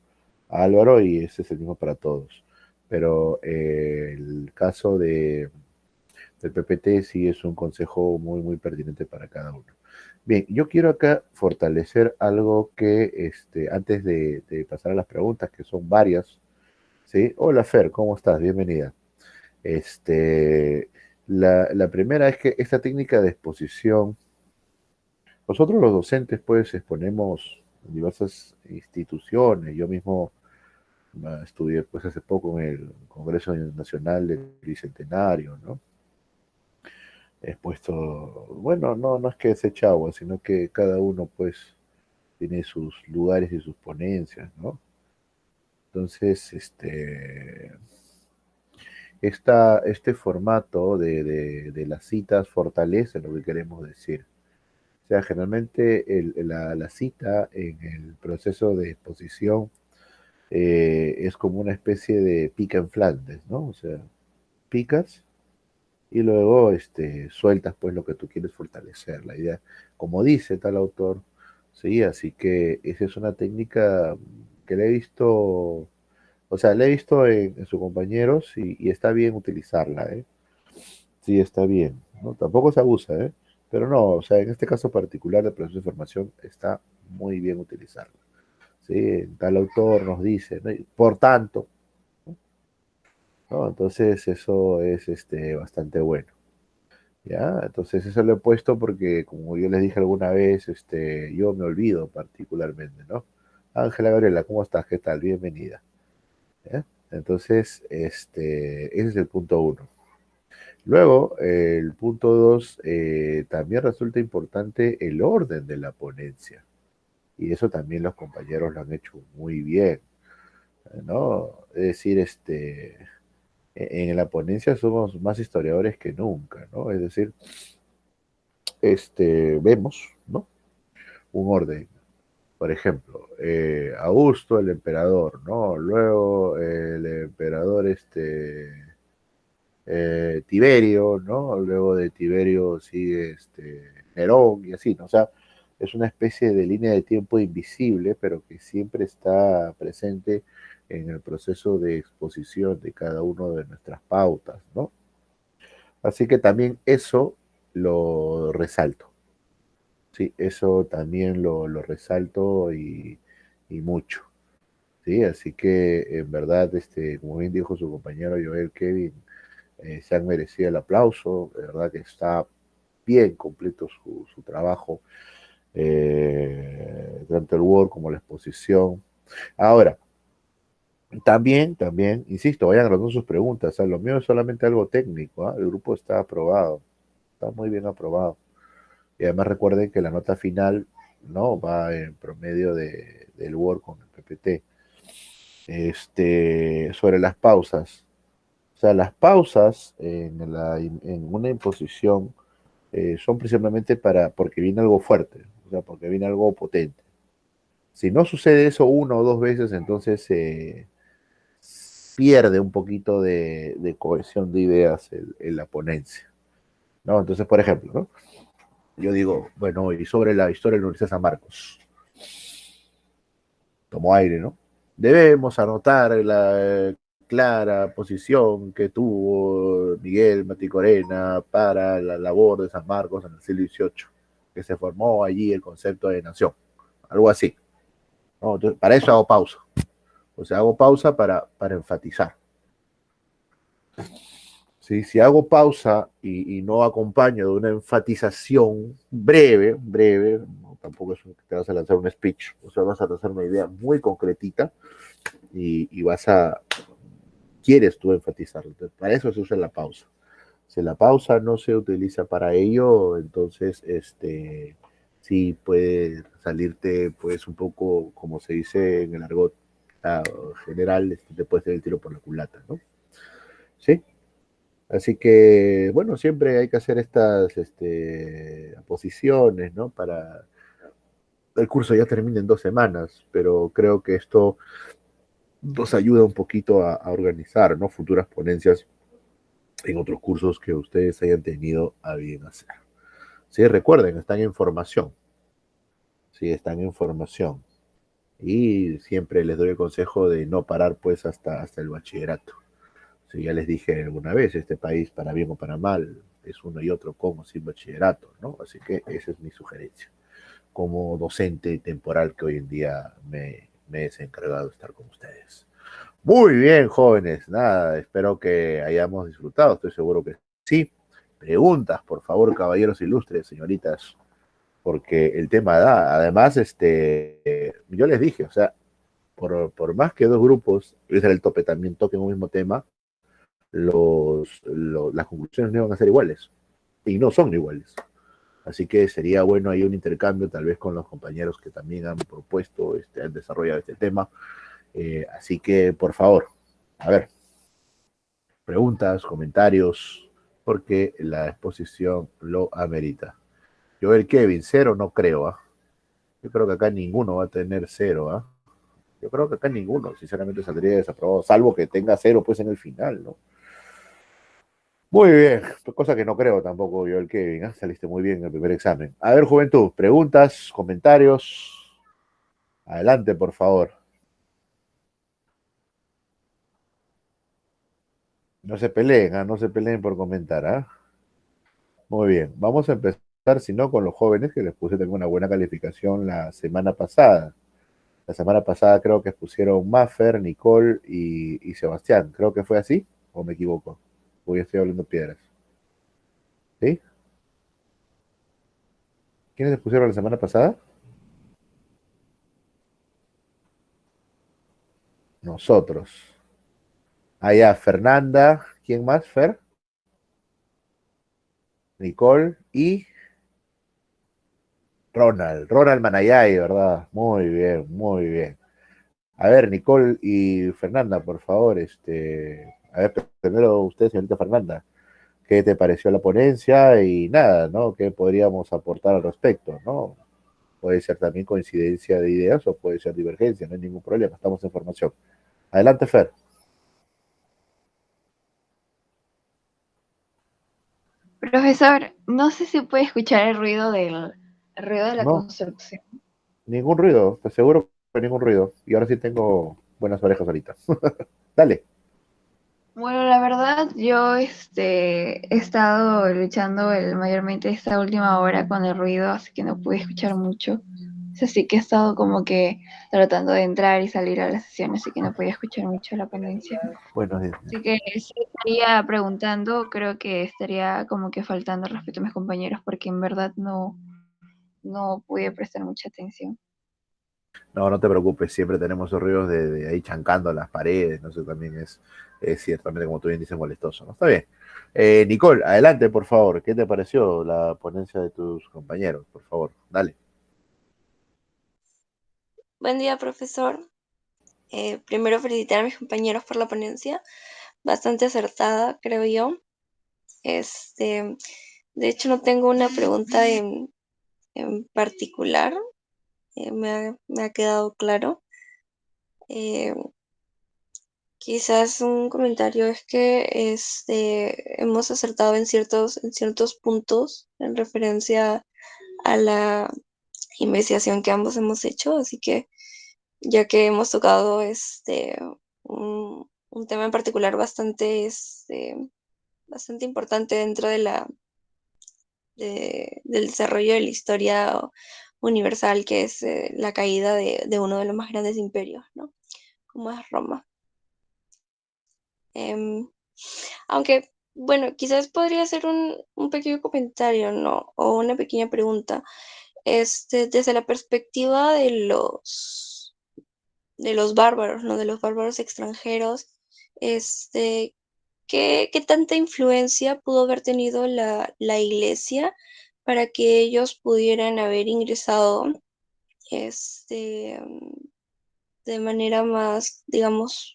a Álvaro, y ese es el mismo para todos. Pero el caso del PPT sí es un consejo muy, muy pertinente para cada uno. Bien, yo quiero acá fortalecer algo que, antes de pasar a las preguntas, que son varias, ¿sí? Hola Fer, ¿cómo estás? Bienvenida. Este, la primera es que esta técnica de exposición, nosotros los docentes pues exponemos en diversas instituciones, yo mismo estudié pues hace poco en el Congreso Nacional del Bicentenario, ¿no? He puesto, bueno, no es que sea chavo, sino que cada uno pues tiene sus lugares y sus ponencias, ¿no? Entonces, este formato de las citas fortalece lo que queremos decir. O sea, generalmente la cita en el proceso de exposición es como una especie de pica en Flandes, ¿no? O sea, picas y luego sueltas pues lo que tú quieres fortalecer, la idea, como dice tal autor, sí, así que esa es una técnica que le he visto, o sea, le he visto en sus compañeros y está bien utilizarla, ¿eh? Sí, está bien. ¿no? Tampoco se abusa, ¿eh? Pero no, o sea, en este caso particular de proceso de información está muy bien utilizarlo. ¿Sí? Tal autor nos dice, ¿no? Por tanto, ¿no? Entonces eso es bastante bueno. ¿Ya? Entonces eso lo he puesto porque, como yo les dije alguna vez, yo me olvido particularmente, ¿no? Ángela Gabriela, ¿cómo estás? ¿Qué tal? Bienvenida. ¿Ya? Entonces, ese es el punto uno. Luego, el punto dos, también resulta importante el orden de la ponencia. Y eso también los compañeros lo han hecho muy bien, ¿no? Es decir, en la ponencia somos más historiadores que nunca, ¿no? Es decir, vemos, ¿no? Un orden. Por ejemplo, Augusto, el emperador, ¿no? Luego el emperador, Tiberio, ¿no? Luego de Tiberio sigue Nerón y así, ¿no? O sea, es una especie de línea de tiempo invisible, pero que siempre está presente en el proceso de exposición de cada una de nuestras pautas, ¿no? Así que también eso lo resalto, ¿sí? Eso también lo resalto y mucho, ¿sí? Así que en verdad, como bien dijo su compañero Joel Kevin, se han merecido el aplauso, de verdad que está bien completo su trabajo, tanto el Word como la exposición. Ahora, también, insisto, vayan anotando sus preguntas, o sea, lo mío es solamente algo técnico, ¿ah? El grupo está aprobado, está muy bien aprobado. Y además recuerden que la nota final no va en promedio del Word con el PPT. Sobre las pausas. O sea, las pausas en una imposición son precisamente porque viene algo fuerte, o sea, porque viene algo potente. Si no sucede eso una o dos veces, entonces se pierde un poquito de cohesión de ideas en la ponencia, ¿no? Entonces, por ejemplo, ¿no? Yo digo, bueno, y sobre la historia de la Universidad de San Marcos, tomo aire, ¿no? Debemos anotar la clara posición que tuvo Miguel Maticorena para la labor de San Marcos en el siglo XVIII, que se formó allí el concepto de nación, algo así, ¿no? Entonces, para eso hago pausa, o sea, hago pausa para enfatizar. ¿Sí? Si hago pausa y no acompaño de una enfatización breve, no, tampoco es que te vas a lanzar un speech, o sea, vas a lanzar una idea muy concretita y quieres tú enfatizar. Entonces, para eso se usa la pausa. Si la pausa no se utiliza para ello, entonces sí puede salirte pues un poco, como se dice en el argot general, te puede hacer el tiro por la culata, ¿no? Sí. Así que, bueno, siempre hay que hacer estas posiciones, ¿no? Para el curso ya termina en 2 semanas, pero creo que esto nos ayuda un poquito a organizar, ¿no? Futuras ponencias en otros cursos que ustedes hayan tenido a bien hacer. Sí, recuerden, están en formación. Sí, están en formación. Y siempre les doy el consejo de no parar pues hasta el bachillerato. Sí, ya les dije alguna vez, este país, para bien o para mal, es uno y otro como sin bachillerato, ¿no? Así que esa es mi sugerencia. Como docente temporal que hoy en día me he encargado de estar con ustedes. Muy bien, jóvenes. Nada, espero que hayamos disfrutado. Estoy seguro que sí. Preguntas, por favor, caballeros ilustres, señoritas, porque el tema da. Además, yo les dije, o sea, por más que dos grupos, ese era el tope, también toquen un mismo tema, las conclusiones no iban a ser iguales. Y no son iguales. Así que sería bueno ahí un intercambio, tal vez con los compañeros que también han propuesto, han desarrollado este tema. Así que, por favor, a ver, preguntas, comentarios, porque la exposición lo amerita. Yo el Kevin, cero no creo, ¿ah? Yo creo que acá ninguno va a tener cero, ¿ah? Yo creo que acá ninguno, sinceramente, saldría desaprobado, salvo que tenga cero pues en el final, ¿no? Muy bien, cosa que no creo tampoco yo el Kevin, ¿ah? Saliste muy bien en el primer examen. A ver, juventud, preguntas, comentarios. Adelante, por favor. No se peleen, ¿ah? No se peleen por comentar, ¿ah? Muy bien, vamos a empezar, si no, con los jóvenes, que les puse también una buena calificación la semana pasada. La semana pasada creo que pusieron Maffer, Nicole y Sebastián. Creo que fue así, o me equivoco. Hoy estoy hablando piedras. ¿Sí? ¿Quiénes les pusieron la semana pasada? Nosotros. Allá, Fernanda. ¿Quién más? Fer, Nicole y Ronald. Ronald Manayay, ¿verdad? Muy bien, muy bien. A ver, Nicole y Fernanda, por favor, a ver, primero usted, señorita Fernanda, ¿qué te pareció la ponencia? Y nada, ¿no? ¿Qué podríamos aportar al respecto, ¿no? Puede ser también coincidencia de ideas o puede ser divergencia, no hay ningún problema, estamos en formación. Adelante, Fer. Profesor, no sé si puede escuchar el ruido de la No, construcción. ningún ruido, te aseguro que ningún ruido. Y ahora sí tengo buenas orejas ahorita. Dale. Bueno, la verdad, yo he estado luchando mayormente esta última hora con el ruido, así que no pude escuchar mucho. Así que he estado como que tratando de entrar y salir a la sesión, así que no podía escuchar mucho la ponencia. Bueno, Así que si estaría preguntando, creo que estaría como que faltando respeto a mis compañeros, porque en verdad no pude prestar mucha atención. no, no te preocupes, siempre tenemos esos ruidos de ahí chancando las paredes, no sé, también es ciertamente, como tú bien dices, molestoso, ¿no? Está bien. Nicole, adelante, por favor. ¿Qué te pareció la ponencia de tus compañeros? Por favor, dale. Buen día, profesor. Primero felicitar a mis compañeros por la ponencia, bastante acertada, creo yo. Este, de hecho, no tengo una pregunta en particular, me ha quedado claro. Eh, Quizás un comentario es que hemos acertado en ciertos puntos en referencia a la investigación que ambos hemos hecho, así que ya que hemos tocado un tema en particular bastante importante dentro del desarrollo de la historia universal, que es la caída de uno de los más grandes imperios, ¿no? Como es Roma. Em, Aunque, bueno, quizás podría ser un pequeño comentario, ¿no? O una pequeña pregunta. Desde la perspectiva de los bárbaros, ¿no? De los bárbaros extranjeros, este, qué tanta influencia pudo haber tenido la iglesia para que ellos pudieran haber ingresado, este, de manera más, digamos,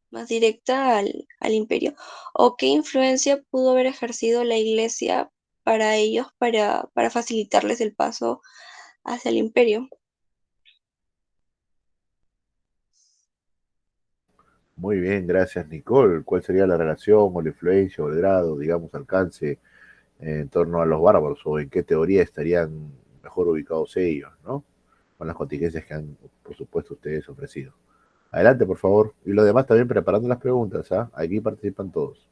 más directa al imperio? ¿O qué influencia pudo haber ejercido la iglesia para ellos, para facilitarles el paso hacia el imperio? Muy bien, gracias, Nicole. ¿Cuál sería la relación o la influencia o el grado, digamos, alcance en torno a los bárbaros o en qué teoría estarían mejor ubicados ellos, ¿no? Con las contingencias que han, por supuesto, ustedes ofrecido. Adelante, por favor. Y los demás también preparando las preguntas, ¿ah? Aquí participan todos.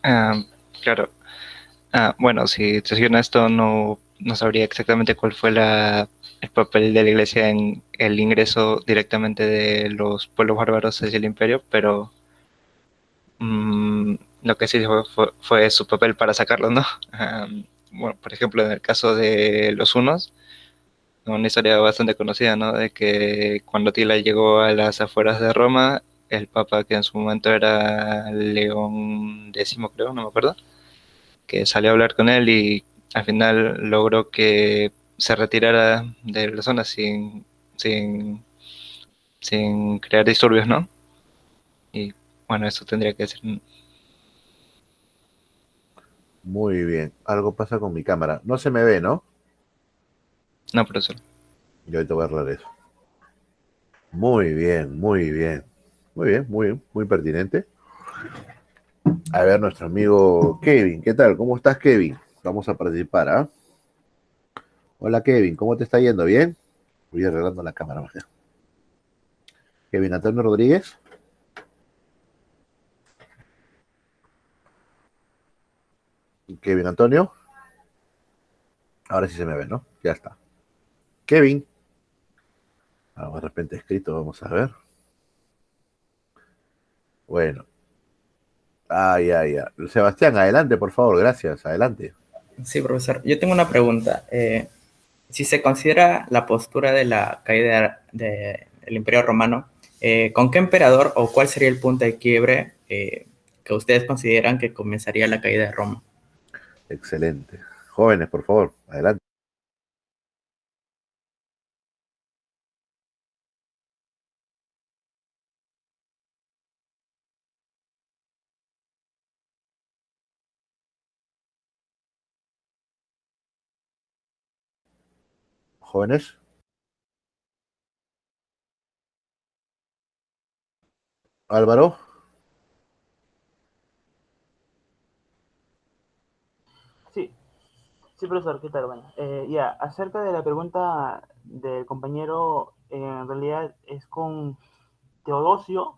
Ah, claro. Bueno, si te soy honesto, no sabría exactamente cuál fue el papel de la iglesia en el ingreso directamente de los pueblos bárbaros hacia el imperio, pero lo que sí fue su papel para sacarlo, ¿no? Bueno, por ejemplo, en el caso de los hunos, una historia bastante conocida, ¿no? De que cuando Tila llegó a las afueras de Roma, el papa, que en su momento era León X, creo, no me acuerdo, que salió a hablar con él y al final logró que se retirara de la zona sin, sin crear disturbios, ¿no? Y bueno, eso tendría que ser. Muy bien. Algo pasa con mi cámara. No se me ve, ¿no? No, profesor. Yo ahorita voy a arreglar eso. Muy bien, muy bien. Muy bien, muy bien, muy pertinente. A ver, nuestro amigo Kevin, ¿qué tal? ¿Cómo estás, Kevin? Vamos a participar, ¿ah? Hola, Kevin, ¿cómo te está yendo? ¿Bien? Voy arreglando la cámara. Kevin Antonio Rodríguez. Kevin Antonio. Ahora sí se me ve, ¿no? Ya está. Kevin. Algo de repente escrito, vamos a ver. Bueno. Ya. Sebastián, adelante, por favor, gracias. Adelante. Sí, profesor. Yo tengo una pregunta. Si se considera la postura de la caída del Imperio Romano, ¿con qué emperador o cuál sería el punto de quiebre que ustedes consideran que comenzaría la caída de Roma? Excelente. Jóvenes, por favor, adelante. Jóvenes. Álvaro. Sí, sí, profesor, ¿qué tal? Bueno, ya, acerca de la pregunta del compañero, en realidad es con Teodosio,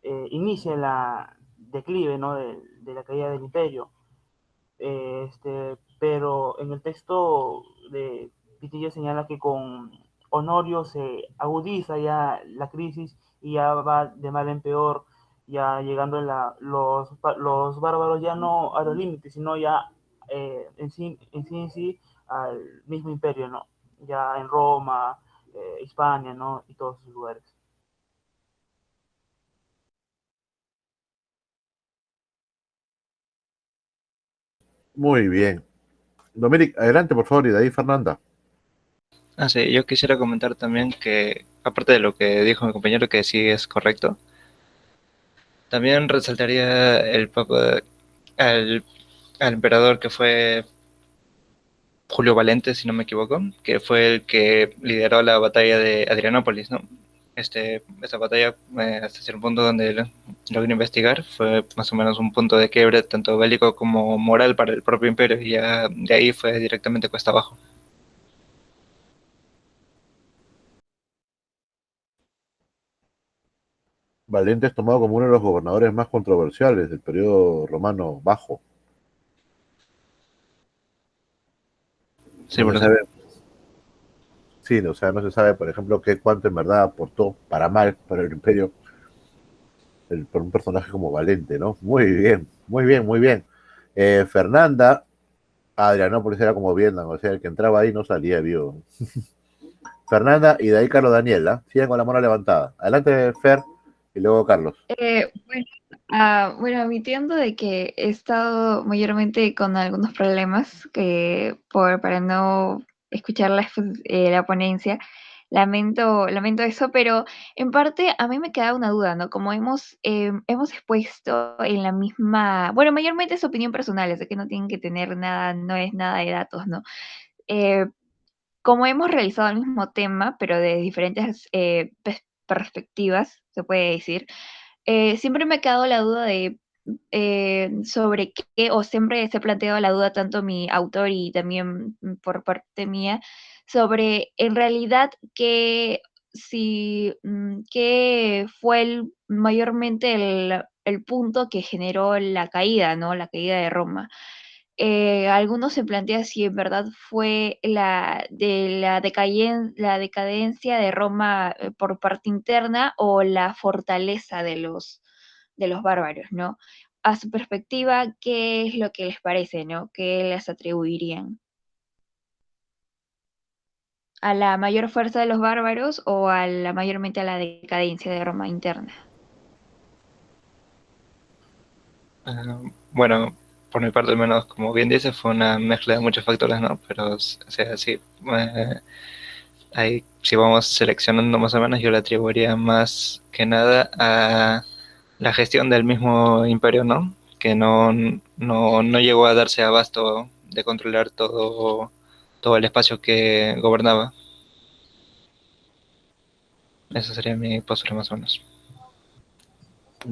inicia la declive, ¿no? De la caída del imperio. Pero en el texto de Pitillo señala que con Honorio se agudiza ya la crisis y ya va de mal en peor, ya llegando los bárbaros ya no a los límites, sino ya en sí al mismo imperio, ¿no? Ya en Roma, Hispania, ¿no? Y todos esos lugares. Muy bien. Dominic, adelante, por favor, y de ahí Fernanda. Sí, yo quisiera comentar también que, aparte de lo que dijo mi compañero, que sí es correcto, también resaltaría el papa, al, al emperador que fue Julio Valente, si no me equivoco, que fue el que lideró la batalla de Adrianópolis, ¿no? Esta batalla, hasta cierto punto donde lo vino a investigar, fue más o menos un punto de quiebre tanto bélico como moral para el propio imperio, y ya de ahí fue directamente cuesta abajo. Valente es tomado como uno de los gobernadores más controversiales del periodo romano bajo. Sí, No se pero sabe, sí, o sea, no se sabe, por ejemplo, cuánto en verdad aportó para mal para el imperio por un personaje como Valente, ¿no? Muy bien, muy bien, muy bien. Fernanda, Adrianópolis era como Vietnam, o sea, el que entraba ahí no salía vivo. Fernanda y de ahí Carlos Daniela, sigan con la mano levantada. Adelante, Fer, y luego Carlos. Bueno, bueno, admitiendo de que he estado mayormente con algunos problemas para no escuchar la ponencia, lamento eso, pero en parte a mí me queda una duda, ¿no? Como hemos expuesto en la misma, bueno, mayormente es opinión personal, es de que no tienen que tener nada, no es nada de datos, ¿no? Eh, como hemos realizado el mismo tema, pero de diferentes perspectivas, se puede decir, siempre me ha quedado la duda de sobre qué, o siempre se ha planteado la duda tanto mi autor y también por parte mía, sobre en realidad qué fue mayormente el punto que generó la caída, ¿no? La caída de Roma. Algunos se plantea si en verdad fue la decadencia de Roma por parte interna o la fortaleza de los bárbaros, ¿no? A su perspectiva, ¿qué es lo que les parece, ¿no? ¿Qué les atribuirían? ¿A la mayor fuerza de los bárbaros o mayormente a la decadencia de Roma interna? Bueno, por mi parte al menos, como bien dice, fue una mezcla de muchos factores, ¿no? Pero, o sea, sí, ahí si vamos seleccionando más o menos, yo le atribuiría más que nada a la gestión del mismo imperio, ¿no? Que no llegó a darse abasto de controlar todo el espacio que gobernaba. Esa sería mi postura más o menos.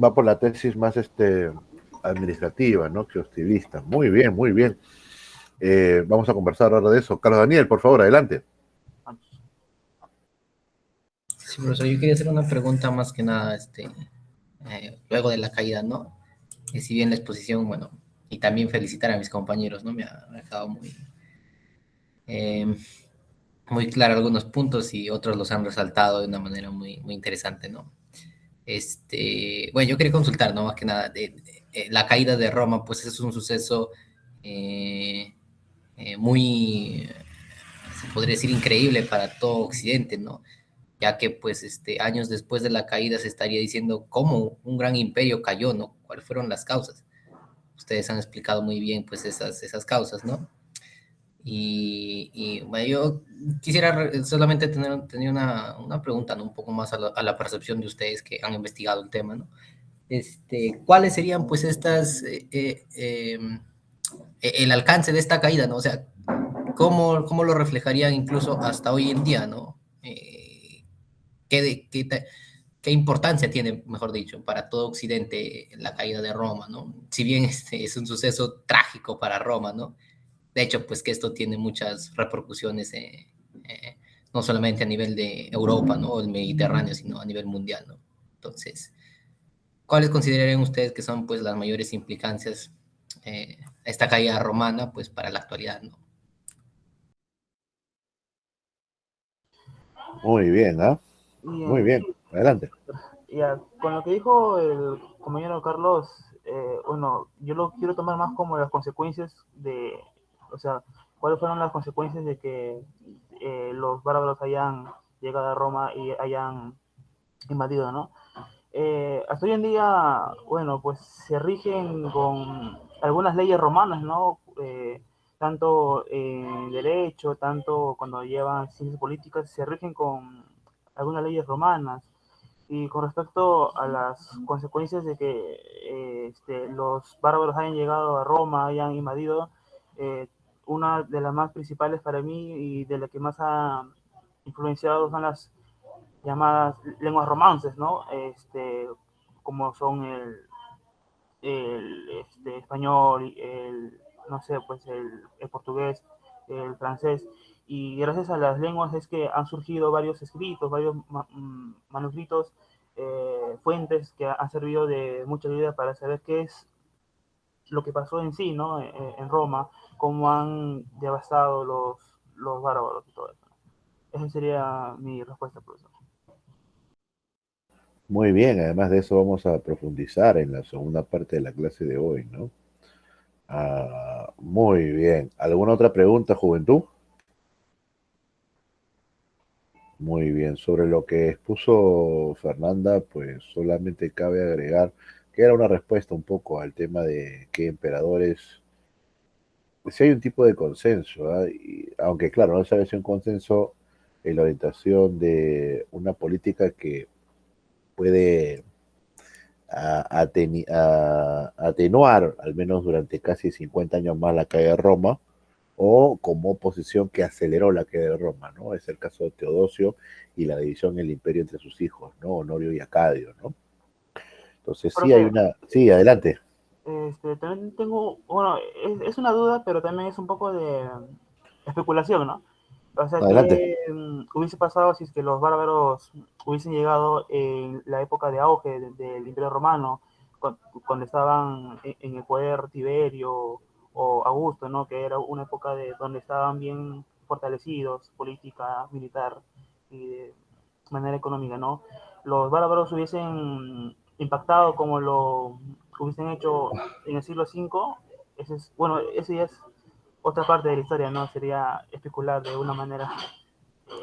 Va por la tesis más administrativa, ¿no? Que hostilista. Muy bien, muy bien. Vamos a conversar ahora de eso. Carlos Daniel, por favor, adelante. Sí, profesor, yo quería hacer una pregunta más que nada, luego de la caída, ¿no? Si bien la exposición, bueno, y también felicitar a mis compañeros, ¿no? Me ha dejado eh, muy claro algunos puntos y otros los han resaltado de una manera muy interesante, ¿no? Bueno, yo quería consultar, ¿no? Más que nada, la caída de Roma, pues es un suceso muy, se podría decir, increíble para todo Occidente, ¿no? Ya que, pues, años después de la caída se estaría diciendo cómo un gran imperio cayó, ¿no? ¿Cuáles fueron las causas? Ustedes han explicado muy bien, pues, esas causas, ¿no? Bueno, yo quisiera solamente tener una pregunta, ¿no? Un poco más a la percepción de ustedes que han investigado el tema, ¿no? ¿Cuáles serían, pues, el alcance de esta caída, ¿no? O sea, ¿cómo lo reflejarían incluso hasta hoy en día, ¿no? ¿Qué importancia tiene, mejor dicho, para todo Occidente la caída de Roma, ¿no? Si bien es un suceso trágico para Roma, ¿no? De hecho, pues que esto tiene muchas repercusiones, no solamente a nivel de Europa, ¿no? O el Mediterráneo, sino a nivel mundial, ¿no? Entonces, ¿cuáles considerarían ustedes que son, pues, las mayores implicancias esta caída romana, pues, para la actualidad, ¿no? Muy bien, ¿ah? Muy Bien, bien, adelante. ya, con lo que dijo el compañero Carlos, bueno, yo lo quiero tomar más como las consecuencias de, o sea, cuáles fueron las consecuencias de que los bárbaros hayan llegado a Roma y hayan invadido, ¿no? Hasta hoy en día, bueno, pues se rigen con algunas leyes romanas, ¿no? Tanto en derecho, tanto cuando llevan ciencias políticas, se rigen con algunas leyes romanas. Y con respecto a las consecuencias de que los bárbaros hayan llegado a Roma, hayan invadido, eh, una de las más principales para mí y de las que más ha influenciado son las llamadas lenguas romances, ¿no? Como son el español, no sé, pues el portugués, el francés. Y gracias a las lenguas es que han surgido varios escritos, varios manuscritos, fuentes que han servido de mucha ayuda para saber qué es lo que pasó en sí, ¿no? En Roma, cómo han devastado los bárbaros y todo eso. Esa sería mi respuesta, profesor. Muy bien, además de eso vamos a profundizar en la segunda parte de la clase de hoy, ¿no? Muy bien. ¿Alguna otra pregunta, juventud? Muy bien. Sobre lo que expuso Fernanda, pues solamente cabe agregar que era una respuesta un poco al tema de qué emperadores, si hay un tipo de consenso, ¿ah? Aunque claro, no sabe si un consenso en la orientación de una política que puede atenuar, al menos durante casi 50 años más, la caída de Roma, o como oposición que aceleró la caída de Roma, ¿no? Es el caso de Teodosio y la división del imperio entre sus hijos, ¿no? Honorio y Acadio, ¿no? Entonces sí hay Profe, una... Sí, adelante. también tengo, bueno, es una duda, pero también es un poco de especulación, ¿no? O sea, Adelante. ¿qué hubiese pasado si es que los bárbaros hubiesen llegado en la época de auge del Imperio Romano, cuando estaban en el poder Tiberio o Augusto, ¿no? Que era una época de donde estaban bien fortalecidos, política, militar y de manera económica, ¿no? Los bárbaros hubiesen impactado como lo hubiesen hecho en el siglo V. Bueno, ese ya es otra parte de la historia, ¿no? Sería especular de una manera.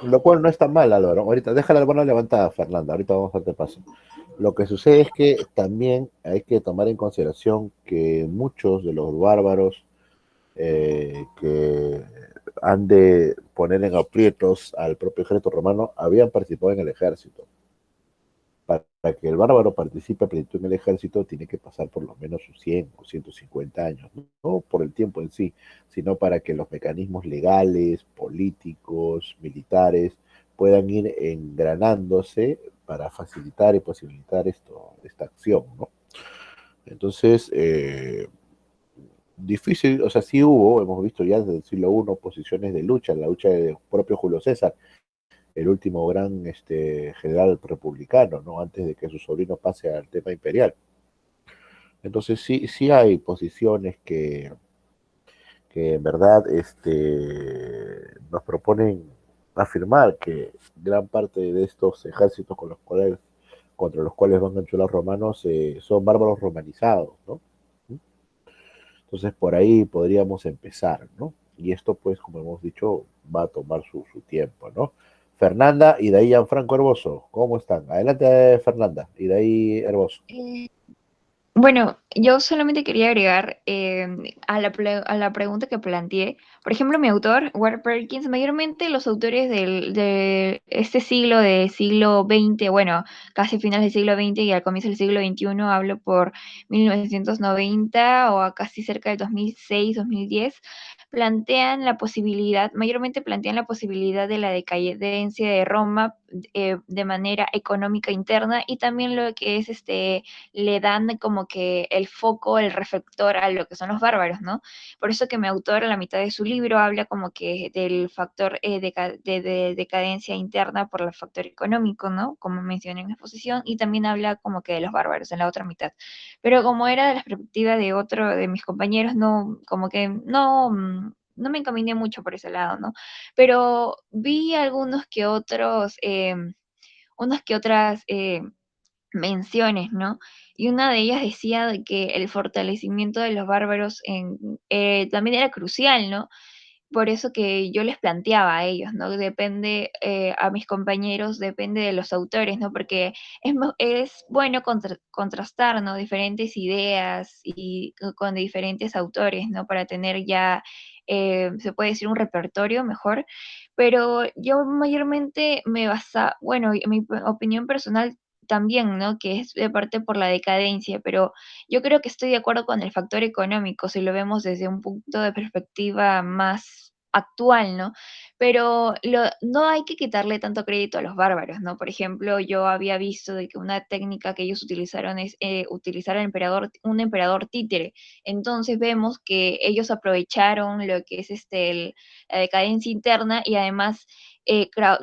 Lo cual no está mal, Álvaro. Ahorita, déjala la mano levantada, Fernanda. Ahorita vamos a darte paso. Lo que sucede es que también hay que tomar en consideración que muchos de los bárbaros que han de poner en aprietos al propio ejército romano habían participado en el ejército. Para que el bárbaro participe a plenitud en el ejército, tiene que pasar por lo menos sus 100 o 150 años, no por el tiempo en sí, sino para que los mecanismos legales, políticos, militares, puedan ir engranándose para facilitar y posibilitar esta acción, ¿no? Entonces, difícil, o sea, sí hubo, hemos visto ya desde el siglo I posiciones de lucha, la lucha del propio Julio César, el último gran general republicano, ¿no? Antes de que su sobrino pase al tema imperial. Entonces sí hay posiciones que en verdad nos proponen afirmar que gran parte de estos ejércitos contra los cuales van a luchar los romanos son bárbaros romanizados, ¿no? Entonces por ahí podríamos empezar, ¿no? Y esto pues, como hemos dicho, va a tomar su tiempo, ¿no? Fernanda y de ahí Gianfranco Herboso, ¿cómo están? Adelante, Fernanda, y de ahí Herboso. Bueno, yo solamente quería agregar a la pregunta que planteé. Por ejemplo, mi autor, Ward Perkins, mayormente los autores de este siglo, de siglo XX, bueno, casi finales del siglo XX y al comienzo del siglo XXI, hablo por 1990 o a casi cerca del 2006, 2010, plantean la posibilidad, mayormente plantean la posibilidad de la decadencia de Roma de manera económica interna y también lo que es le dan como que el foco, el reflector a lo que son los bárbaros, ¿no? Por eso que mi autor a la mitad de su libro habla como que del factor de decadencia interna por el factor económico, ¿no? Como mencioné en la exposición, y también habla como que de los bárbaros en la otra mitad. Pero como era de la perspectiva de otro de mis compañeros, no, como que no, no me encaminé mucho por ese lado, ¿no? Pero vi algunos que otros, unas que otras menciones, ¿no? Y una de ellas decía de que el fortalecimiento de los bárbaros también era crucial, ¿no? Por eso que yo les planteaba a ellos, ¿no? Depende, a mis compañeros, depende de los autores, ¿no? Porque es bueno contrastar, ¿no? Diferentes ideas y con diferentes autores, ¿no? Para tener ya, se puede decir, un repertorio mejor. Pero yo mayormente me basa, bueno, en mi opinión personal también, ¿no? Que es de parte por la decadencia, pero yo creo que estoy de acuerdo con el factor económico, si lo vemos desde un punto de perspectiva más actual, ¿no? Pero no hay que quitarle tanto crédito a los bárbaros, ¿no? Por ejemplo, yo había visto de que una técnica que ellos utilizaron es utilizar un emperador títere. Entonces vemos que ellos aprovecharon lo que es la decadencia interna y además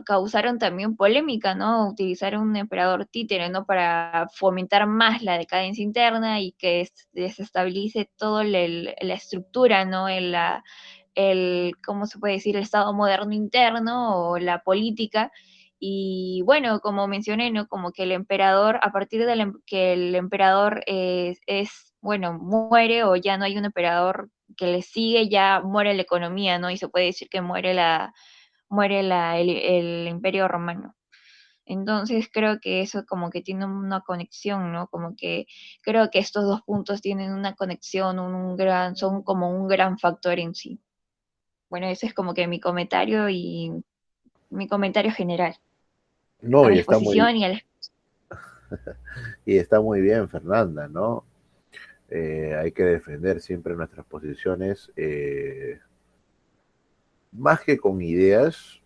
causaron también polémica, ¿no? Utilizar un emperador títere, ¿no? Para fomentar más la decadencia interna y que desestabilice toda la estructura, ¿no? ¿Cómo se puede decir? El Estado moderno interno o la política. Y bueno, como mencioné, ¿no? Como que el emperador, a partir de que el emperador bueno, muere o ya no hay un emperador que le sigue, ya muere la economía, ¿no? Y se puede decir que el Imperio Romano. Entonces creo que eso como que tiene una conexión, ¿no? Como que creo que estos dos puntos tienen una conexión, son como un gran factor en sí. Bueno, ese es como que mi comentario general a No, la exposición y está muy bien, Fernanda, ¿no? Hay que defender siempre nuestras posiciones, más que con ideas,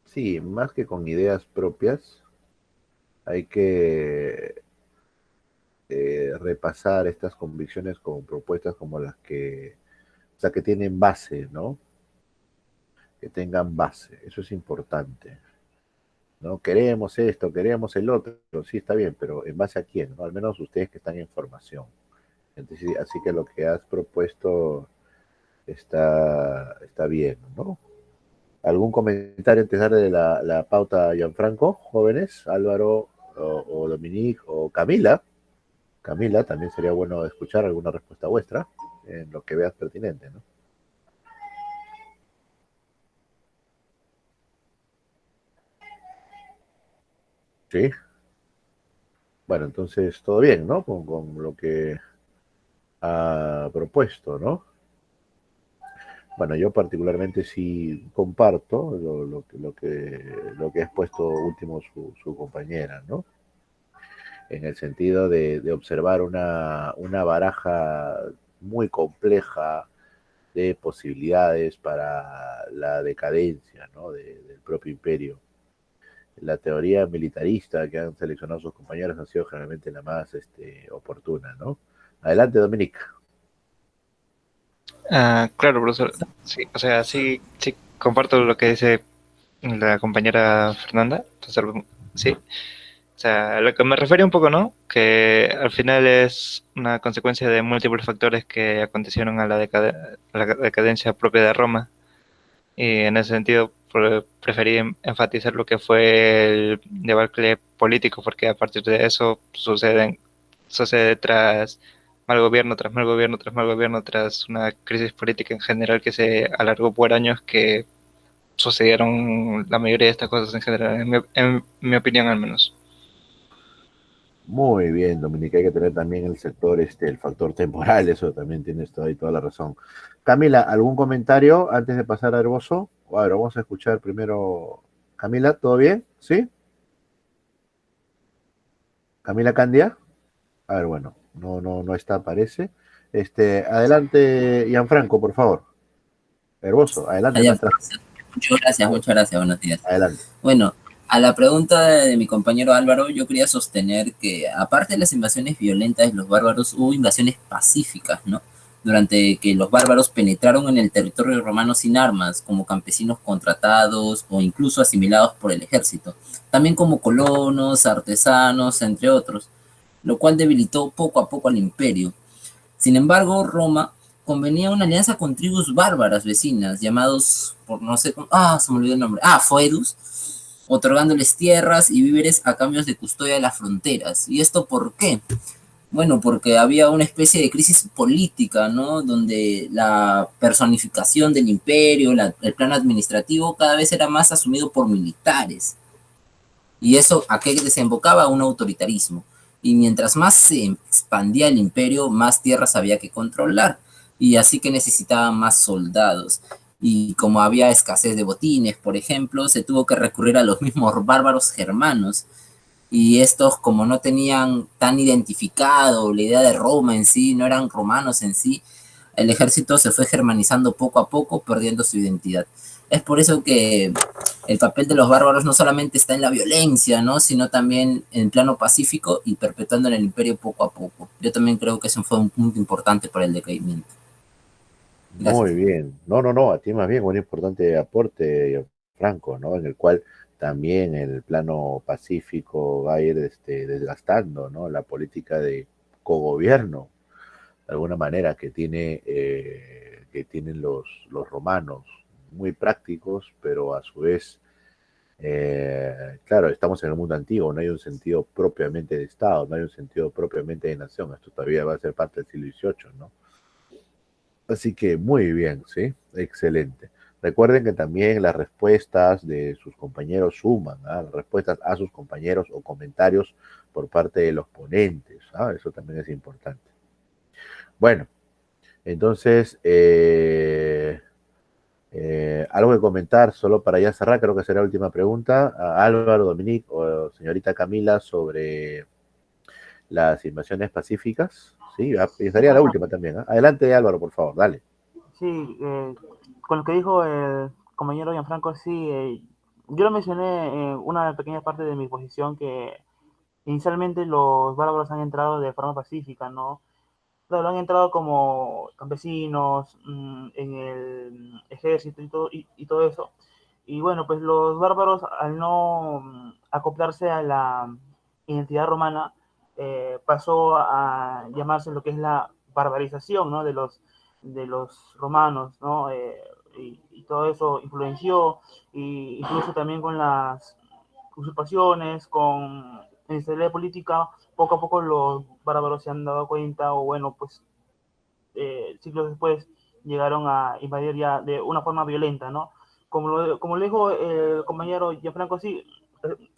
sí, más que con ideas propias, hay que repasar estas convicciones con propuestas como las que, o sea, que tienen base, ¿no? Que tengan base, eso es importante, ¿no? Queremos esto, queremos el otro, sí está bien, pero ¿en base a quién? ¿No? Al menos ustedes que están en formación. Entonces, sí, así que lo que has propuesto está bien, ¿no? ¿Algún comentario antes de darle la pauta a Gianfranco, jóvenes? Álvaro o Dominique o Camila. Camila, también sería bueno escuchar alguna respuesta vuestra en lo que veas pertinente, ¿no? Sí. Bueno, entonces todo bien, ¿no? Con lo que ha propuesto, ¿no? Bueno, yo particularmente sí comparto lo que ha expuesto último su compañera, ¿no? En el sentido de observar una baraja muy compleja de posibilidades para la decadencia, ¿no? Del propio imperio. La teoría militarista que han seleccionado sus compañeros ha sido generalmente la más oportuna, ¿no? Adelante, Dominic. Claro, profesor. Sí, o sea, sí, sí, comparto lo que dice la compañera Fernanda. Entonces, sí. O sea, a lo que me refería un poco, ¿no? Que al final es una consecuencia de múltiples factores que acontecieron a la decadencia propia de Roma. Y en ese sentido preferí enfatizar lo que fue el debacle político, porque a partir de eso sucede mal gobierno, tras mal gobierno, tras mal gobierno, tras una crisis política en general que se alargó por años, que sucedieron la mayoría de estas cosas en general, en mi opinión al menos. Muy bien, Dominica, hay que tener también el sector, el factor temporal, eso también tienes toda la razón. Camila, ¿algún comentario antes de pasar a Herboso? A ver, vamos a escuchar primero. Camila, ¿todo bien? ¿Sí? Camila Candia. A ver, bueno, no está, parece. Adelante, Gianfranco, por favor. Herboso, adelante, no Ya, está. muchas gracias, buenos días. Adelante. Bueno, a la pregunta de mi compañero Álvaro, yo quería sostener que aparte de las invasiones violentas de los bárbaros, hubo invasiones pacíficas, ¿no? Durante que los bárbaros penetraron en el territorio romano sin armas, como campesinos contratados o incluso asimilados por el ejército, también como colonos, artesanos, entre otros, lo cual debilitó poco a poco al imperio. Sin embargo, Roma convenía una alianza con tribus bárbaras vecinas, llamados por no sé cómo, se me olvidó el nombre, Foedus, otorgándoles tierras y víveres a cambios de custodia de las fronteras. ¿Y esto por qué? Bueno, porque había una especie de crisis política, ¿no? Donde la personificación del imperio, el plan administrativo cada vez era más asumido por militares. ¿Y eso a qué desembocaba? Un autoritarismo. Y mientras más se expandía el imperio, más tierras había que controlar. Y así que necesitaban más soldados. Y como había escasez de botines, por ejemplo, se tuvo que recurrir a los mismos bárbaros germanos. Y estos, como no tenían tan identificado la idea de Roma en sí, no eran romanos en sí, el ejército se fue germanizando poco a poco, perdiendo su identidad. Es por eso que el papel de los bárbaros no solamente está en la violencia, ¿no? Sino también en plano pacífico y perpetuando en el imperio poco a poco. Yo también creo que eso fue un punto importante para el decaimiento. Gracias. Muy bien. No, a ti más bien un importante aporte, Franco, ¿no? En el cual también el plano pacífico va a ir desgastando, ¿no? La política de cogobierno, de alguna manera, que tienen los romanos, muy prácticos, pero a su vez, claro, estamos en el mundo antiguo, no hay un sentido propiamente de Estado, no hay un sentido propiamente de nación, esto todavía va a ser parte del siglo XVIII, ¿no? Así que muy bien, ¿sí? Excelente. Recuerden que también las respuestas de sus compañeros suman, ¿ah? Las respuestas a sus compañeros o comentarios por parte de los ponentes, ¿ah? Eso también es importante. Bueno, entonces, algo que comentar solo para ya cerrar, creo que será la última pregunta, a Álvaro, Dominique o señorita Camila sobre las invasiones pacíficas. Sí, estaría la última también. ¿Eh? Adelante, Álvaro, por favor, dale. Sí, con lo que dijo el compañero Gianfranco, sí, yo lo mencioné en una pequeña parte de mi posición que inicialmente los bárbaros han entrado de forma pacífica, ¿no? Claro, han entrado como campesinos en el ejército y todo eso. Y bueno, pues los bárbaros, al no acoplarse a la identidad romana, pasó a llamarse lo que es la barbarización, ¿no? De los romanos, ¿no? Y todo eso influenció, y incluso también con las usurpaciones, con la inestabilidad política, poco a poco los bárbaros se han dado cuenta, o bueno, pues siglos después llegaron a invadir ya de una forma violenta, ¿no? Como lo dijo el compañero Gianfranco, sí,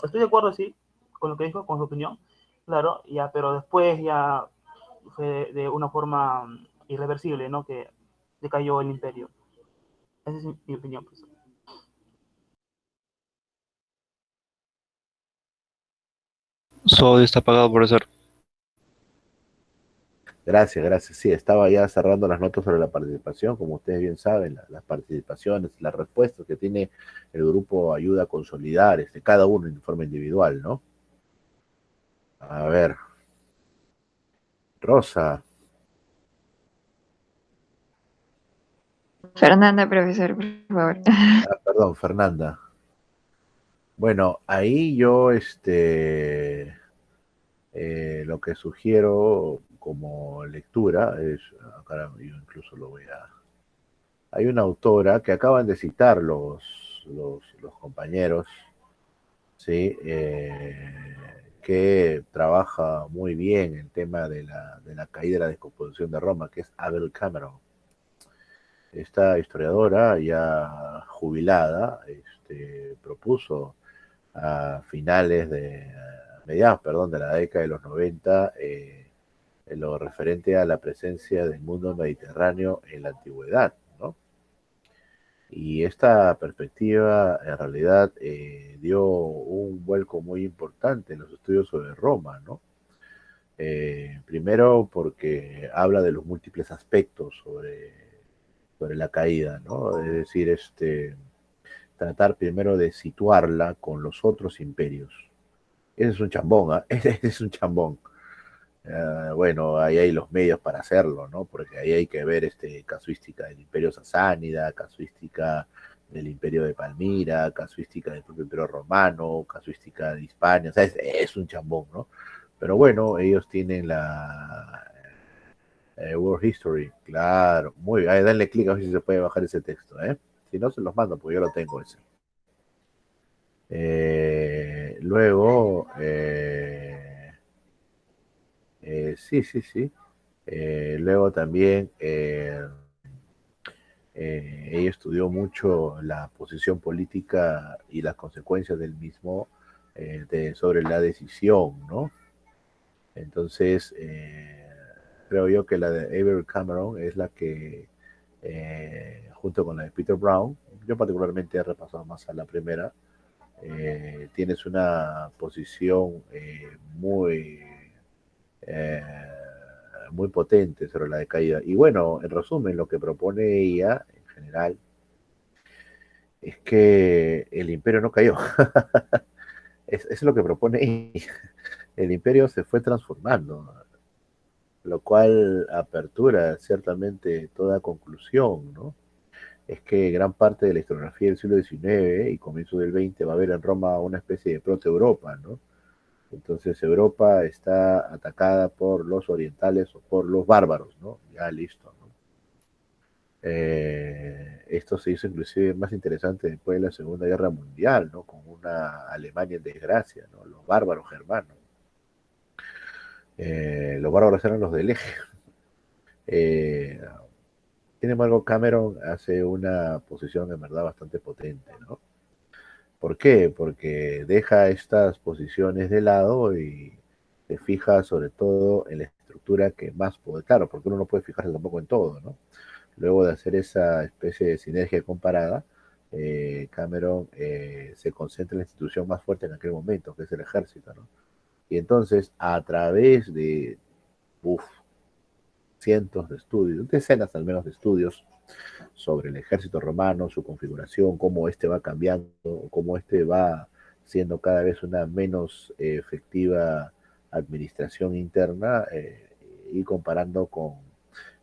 estoy de acuerdo, sí, con lo que dijo, con su opinión, claro, ya, pero después ya fue de una forma irreversible, ¿no? Que decayó el imperio. Esa es mi opinión, pues. Su audio está apagado, profesor. Gracias. Sí, estaba ya cerrando las notas sobre la participación. Como ustedes bien saben, las participaciones, las respuestas que tiene el grupo ayuda a consolidar cada uno en forma individual, ¿no? A ver. Rosa. Fernanda, profesor, por favor. Perdón, Fernanda. Bueno, ahí yo, Lo que sugiero como lectura es, acá yo incluso lo voy a... Hay una autora que acaban de citar los compañeros, ¿sí? Que trabaja muy bien el tema de la caída y la descomposición de Roma, que es Abel Cameron. Esta historiadora ya jubilada propuso a finales de, mediados, perdón, de la década de los 90, en lo referente a la presencia del mundo mediterráneo en la antigüedad, ¿no? Y esta perspectiva en realidad dio un vuelco muy importante en los estudios sobre Roma, ¿no? Primero porque habla de los múltiples aspectos sobre la caída, ¿no? Es decir, tratar primero de situarla con los otros imperios. Ese es un chambón, ¿eh? Ese es un chambón. Bueno, ahí hay los medios para hacerlo, ¿no? Porque ahí hay que ver casuística del Imperio Sasánida, casuística del Imperio de Palmira, casuística del propio Imperio Romano, casuística de Hispania, o sea, es un chambón, ¿no? Pero bueno, ellos tienen la World History, claro, muy bien, ahí dale clic a ver si se puede bajar ese texto, ¿eh? Si no, se los mando, porque yo lo tengo ese. Luego, sí, sí, sí. Luego también ella estudió mucho la posición política y las consecuencias del mismo sobre la decisión, ¿no? Entonces, creo yo que la de Avery Cameron es la que, junto con la de Peter Brown, yo particularmente he repasado más a la primera, tienes una posición eh, muy potente sobre la decaída. Y bueno, en resumen, lo que propone ella, en general, es que el imperio no cayó. Es lo que propone ella. El imperio se fue transformando, lo cual apertura ciertamente toda conclusión, ¿no? Es que gran parte de la historiografía del siglo XIX y comienzo del XX va a ver en Roma una especie de proto-Europa, ¿no? Entonces Europa está atacada por los orientales o por los bárbaros, ¿no? Ya listo, ¿no? Esto se hizo inclusive más interesante después de la Segunda Guerra Mundial, ¿no? Con una Alemania en desgracia, ¿no? Los bárbaros germanos. Los bárbaros eran los del eje. Sin embargo, Cameron hace una posición en verdad bastante potente, ¿no? ¿Por qué? Porque deja estas posiciones de lado y se fija sobre todo en la estructura que más puede, claro, porque uno no puede fijarse tampoco en todo, ¿no? Luego de hacer esa especie de sinergia comparada, Cameron se concentra en la institución más fuerte en aquel momento, que es el ejército, ¿no? Y entonces, a través de cientos de estudios, decenas al menos de estudios sobre el ejército romano, su configuración, cómo este va cambiando, cómo este va siendo cada vez una menos efectiva administración interna, y comparando con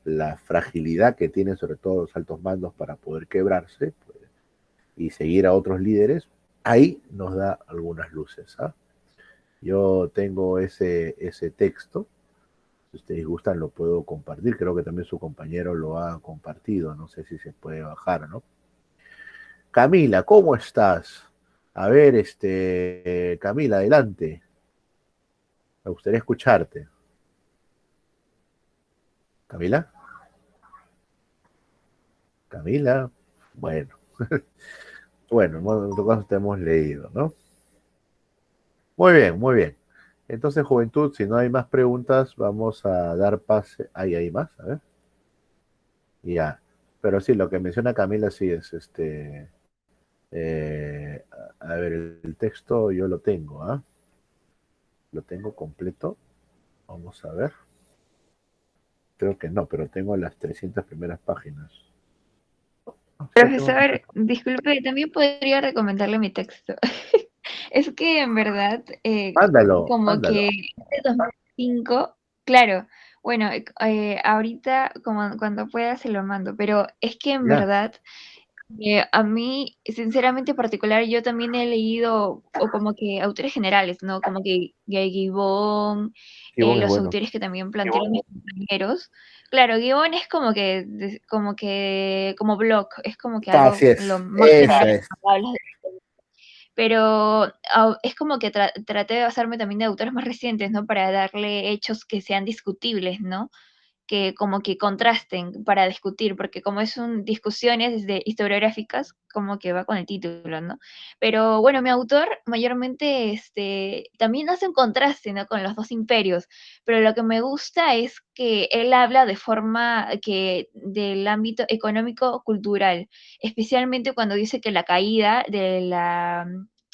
la fragilidad que tienen sobre todo los altos mandos para poder quebrarse, pues, y seguir a otros líderes, ahí nos da algunas luces, ¿ah? Yo tengo ese texto, si ustedes gustan lo puedo compartir, creo que también su compañero lo ha compartido, no sé si se puede bajar, ¿no? Camila, ¿cómo estás? A ver, Camila, adelante. Me gustaría escucharte. Camila. Camila. Bueno. Bueno, en todo caso te hemos leído, ¿no? Muy bien, muy bien. Entonces, juventud, si no hay más preguntas, vamos a dar pase. Hay más, a ver. Ya. Pero sí, lo que menciona Camila sí es a ver, el texto yo lo tengo, ¿ah? Lo tengo completo. Vamos a ver. Creo que no, pero tengo las 300 primeras páginas. Profesor, disculpe, también podría recomendarle mi texto. Es que en verdad, Mándalo, como mándalo. que de 2005, claro, bueno, ahorita como cuando pueda se lo mando, pero es que en Ya. verdad A mí, sinceramente, en particular, yo también he leído, o como que autores generales, ¿no? Como que Gibbon, Gibbon es los bueno. autores que también plantearon mis compañeros. Claro, Gibbon es como que, como blog, es como que Así algo es, lo más esa general es. cuando hablas pero es como que traté de basarme también de autores más recientes, ¿no? Para darle hechos que sean discutibles, ¿no? Que como que contrasten para discutir, porque como es un discusiones historiográficas, como que va con el título, ¿no? Pero bueno, mi autor mayormente también hace un contraste, ¿no? Con los dos imperios, pero lo que me gusta es que él habla de forma que del ámbito económico-cultural, especialmente cuando dice que la caída de la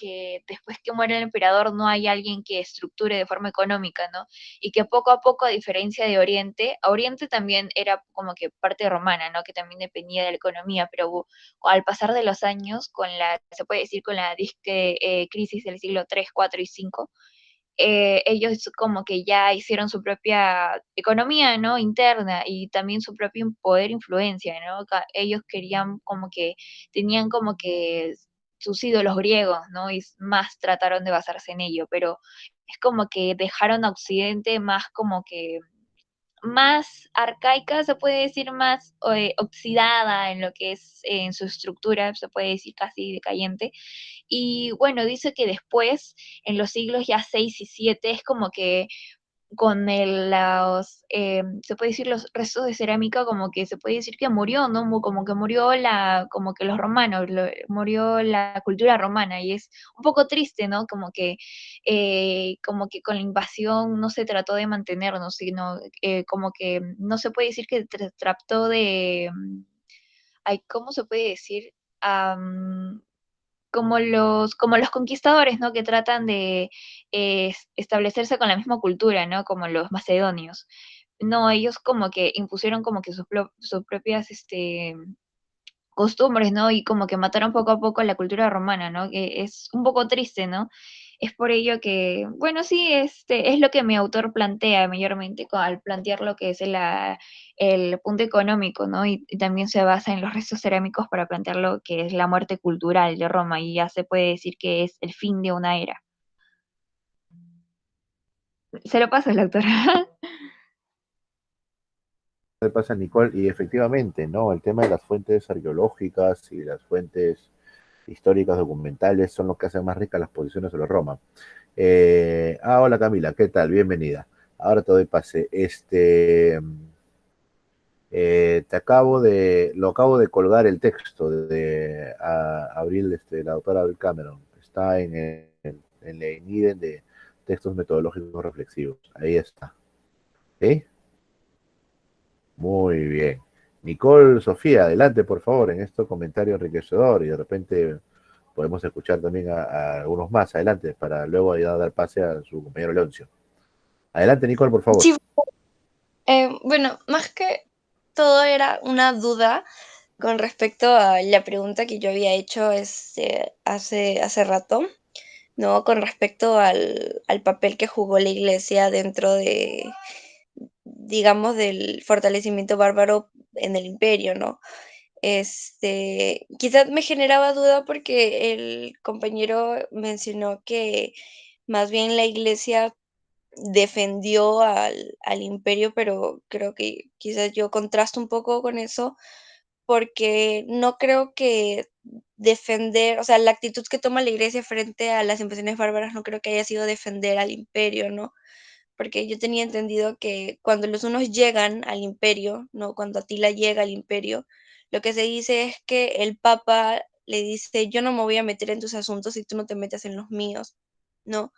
que después que muere el emperador no hay alguien que estructure de forma económica, ¿no? Y que poco a poco, a diferencia de Oriente, Oriente también era como que parte romana, ¿no? Que también dependía de la economía, pero al pasar de los años, se puede decir, con la crisis del siglo 3, 4 y 5, ellos como que ya hicieron su propia economía, ¿no? Interna y también su propio poder e influencia, ¿no? Ellos querían como que, tenían como que sus ídolos griegos, ¿no? Y más trataron de basarse en ello, pero es como que dejaron a Occidente más como que más arcaica, se puede decir, más oxidada en lo que es en su estructura, se puede decir casi decayente. Y bueno, dice que después, en los siglos ya 6 y 7 es como que con se puede decir los restos de cerámica, como que se puede decir que murió, ¿no? Como que murió como que los romanos, murió la cultura romana, y es un poco triste, ¿no? Como que con la invasión no se trató de mantenernos, sino como que no se puede decir que trató de, ay, ¿cómo se puede decir? Am, como los conquistadores, ¿no? Que tratan de establecerse con la misma cultura, ¿no? Como los macedonios. No, ellos como que impusieron como que sus propias costumbres, ¿no? Y como que mataron poco a poco la cultura romana, ¿no? Que es un poco triste, ¿no? Es por ello que, bueno, sí, es lo que mi autor plantea mayormente al plantear lo que es el punto económico, ¿no? Y también se basa en los restos cerámicos para plantear lo que es la muerte cultural de Roma, y ya se puede decir que es el fin de una era. Se lo paso al autor. ¿Qué pasa, Nicole? Y efectivamente, ¿no? El tema de las fuentes arqueológicas y las fuentes históricas documentales son lo que hacen más ricas las posiciones sobre Roma. Hola Camila, ¿qué tal? Bienvenida. Ahora te doy pase. Lo acabo de colgar el texto de Abril, la doctora Abril Cameron. Está en la INIDEN de textos metodológicos reflexivos. Ahí está. ¿Sí? Muy bien. Nicole, Sofía, adelante por favor en este comentario enriquecedor y de repente podemos escuchar también a algunos más adelante para luego ya dar pase a su compañero Leoncio. Adelante, Nicole, por favor. Sí, bueno, más que todo era una duda con respecto a la pregunta que yo había hecho hace rato, ¿no? Con respecto al papel que jugó la iglesia dentro digamos, del fortalecimiento bárbaro en el imperio, ¿no? Quizás me generaba duda porque el compañero mencionó que más bien la iglesia defendió al imperio, pero creo que quizás yo contrasto un poco con eso, porque no creo que defender, o sea, la actitud que toma la iglesia frente a las invasiones bárbaras no creo que haya sido defender al imperio, ¿no? Porque yo tenía entendido que cuando los unos llegan al imperio, ¿no? Cuando Atila llega al imperio, lo que se dice es que el papa le dice, yo no me voy a meter en tus asuntos si tú no te metes en los míos, ¿no?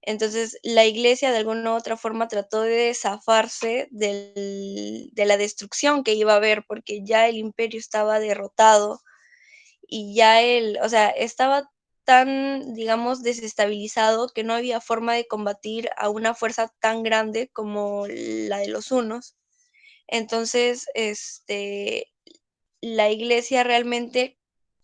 Entonces, la iglesia de alguna u otra forma trató de zafarse de la destrucción que iba a haber, porque ya el imperio estaba derrotado y ya o sea, estaba tan, digamos, desestabilizado que no había forma de combatir a una fuerza tan grande como la de los hunos. Entonces, la iglesia realmente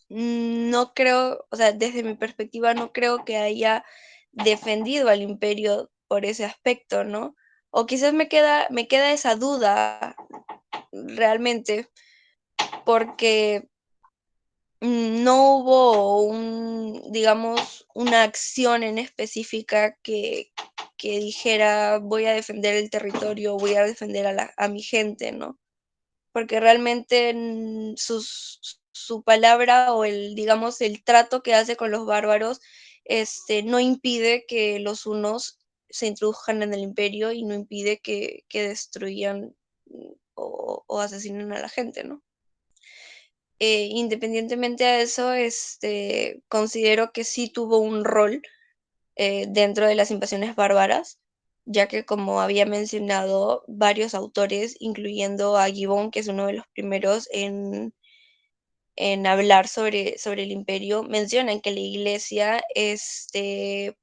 no creo, o sea, desde mi perspectiva, no creo que haya defendido al imperio por ese aspecto, ¿no? O quizás me queda esa duda realmente, porque no hubo digamos, una acción en específica que dijera voy a defender el territorio, voy a defender a mi gente, ¿no? Porque realmente su palabra o digamos, el trato que hace con los bárbaros, no impide que los hunos se introduzcan en el imperio y no impide que destruyan o asesinen a la gente, ¿no? Independientemente de eso, considero que sí tuvo un rol dentro de las invasiones bárbaras, ya que como había mencionado varios autores, incluyendo a Gibbon, que es uno de los primeros en hablar sobre el imperio, mencionan que la iglesia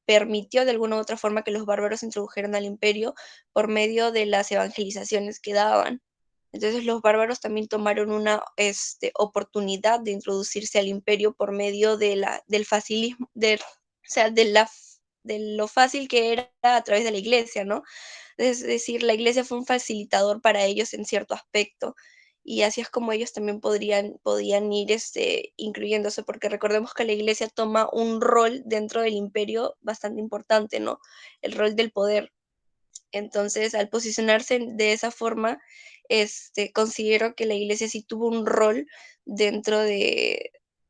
permitió de alguna u otra forma que los bárbaros se introdujeran al imperio por medio de las evangelizaciones que daban. Entonces los bárbaros también tomaron una oportunidad de introducirse al imperio por medio del facilismo, o sea, de lo fácil que era a través de la iglesia, ¿no? Es decir, la iglesia fue un facilitador para ellos en cierto aspecto. Y así es como ellos también podían ir incluyéndose, porque recordemos que la iglesia toma un rol dentro del imperio bastante importante, ¿no? El rol del poder. Entonces, al posicionarse de esa forma, considero que la iglesia sí tuvo un rol dentro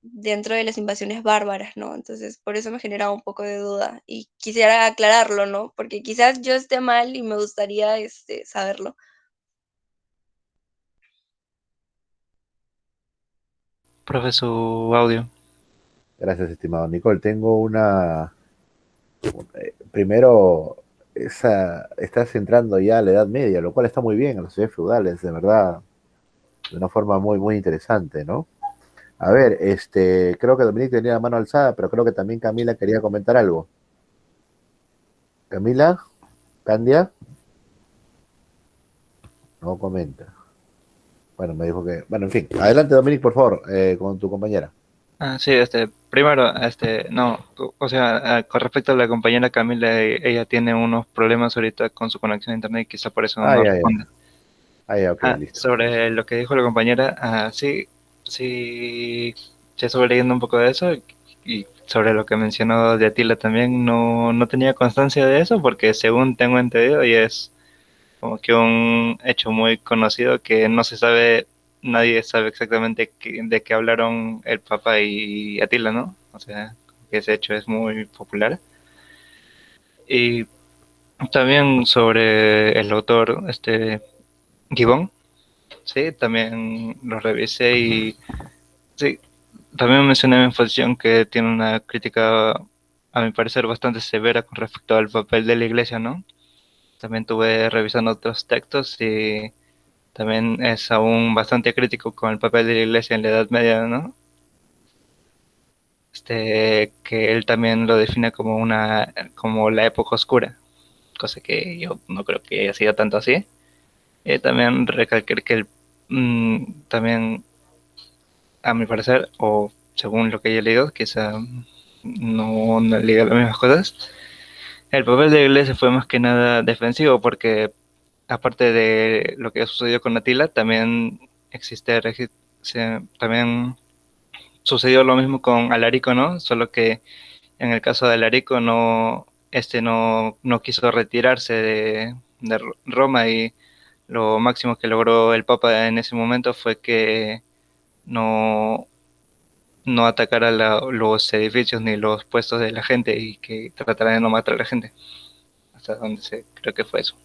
dentro de las invasiones bárbaras, ¿no? Entonces, por eso me generaba un poco de duda y quisiera aclararlo, ¿no? Porque quizás yo esté mal y me gustaría saberlo. Profe, su audio. Gracias, estimado Nicole. Tengo primero, estás entrando ya a la Edad Media, lo cual está muy bien, a las sociedades feudales, de verdad, de una forma muy, muy interesante, ¿no? A ver, creo que Dominique tenía la mano alzada, pero creo que también Camila quería comentar algo. Camila, Candia, no comenta. Bueno, me dijo que, bueno, en fin, adelante Dominique, por favor, con tu compañera. Sí, primero, no, o sea, con respecto a la compañera Camila, ella tiene unos problemas ahorita con su conexión a internet y quizá por eso no Ya, responde. ya, ok, listo. Sobre lo que dijo la compañera, sí, ya estuve leyendo un poco de eso y sobre lo que mencionó de Atila también, no tenía constancia de eso porque según tengo entendido y es como que un hecho muy conocido que no se sabe, nadie sabe exactamente de qué hablaron el Papa y Atila, ¿no? O sea, que ese hecho es muy popular. Y también sobre el autor, Gibbon, sí, también lo revisé y sí, también mencioné en mi exposición que tiene una crítica, a mi parecer, bastante severa con respecto al papel de la iglesia, ¿no? También tuve revisando otros textos y también es aún bastante crítico con el papel de la iglesia en la Edad Media, ¿no? Que él también lo define como la época oscura, cosa que yo no creo que haya sido tanto así. También recalcar que también, a mi parecer, o según lo que he leído, quizá no he leído las mismas cosas, el papel de la iglesia fue más que nada defensivo, porque aparte de lo que sucedió con Atila, también también sucedió lo mismo con Alarico, ¿no? Solo que en el caso de Alarico no quiso retirarse de Roma y lo máximo que logró el Papa en ese momento fue que no, no atacara los edificios ni los puestos de la gente y que tratara de no matar a la gente. Hasta donde creo que fue eso.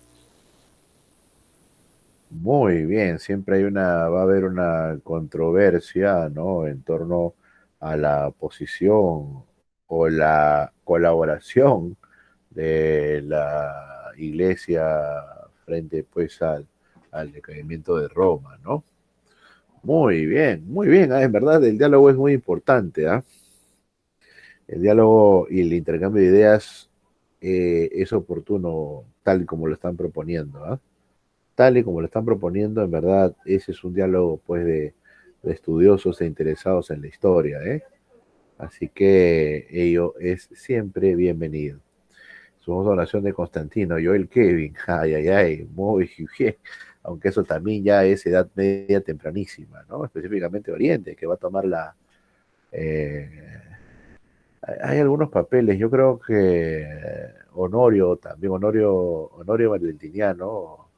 Muy bien, siempre va a haber una controversia, ¿no? En torno a la posición o la colaboración de la iglesia frente, pues, al decaimiento de Roma, ¿no? Muy bien, en verdad el diálogo es muy importante, ¿ah? El diálogo y el intercambio de ideas es oportuno tal y como lo están proponiendo, ¿ah? Tal y como lo están proponiendo, en verdad, ese es un diálogo pues de estudiosos e interesados en la historia, ¿eh? Así que ello es siempre bienvenido. Somos donación de Constantino, yo el Kevin, ay, ay, ay, muy bien. Aunque eso también ya es edad media tempranísima, ¿no? Específicamente Oriente, que va a tomar Hay algunos papeles, yo creo que Honorio también, Honorio Valentiniano,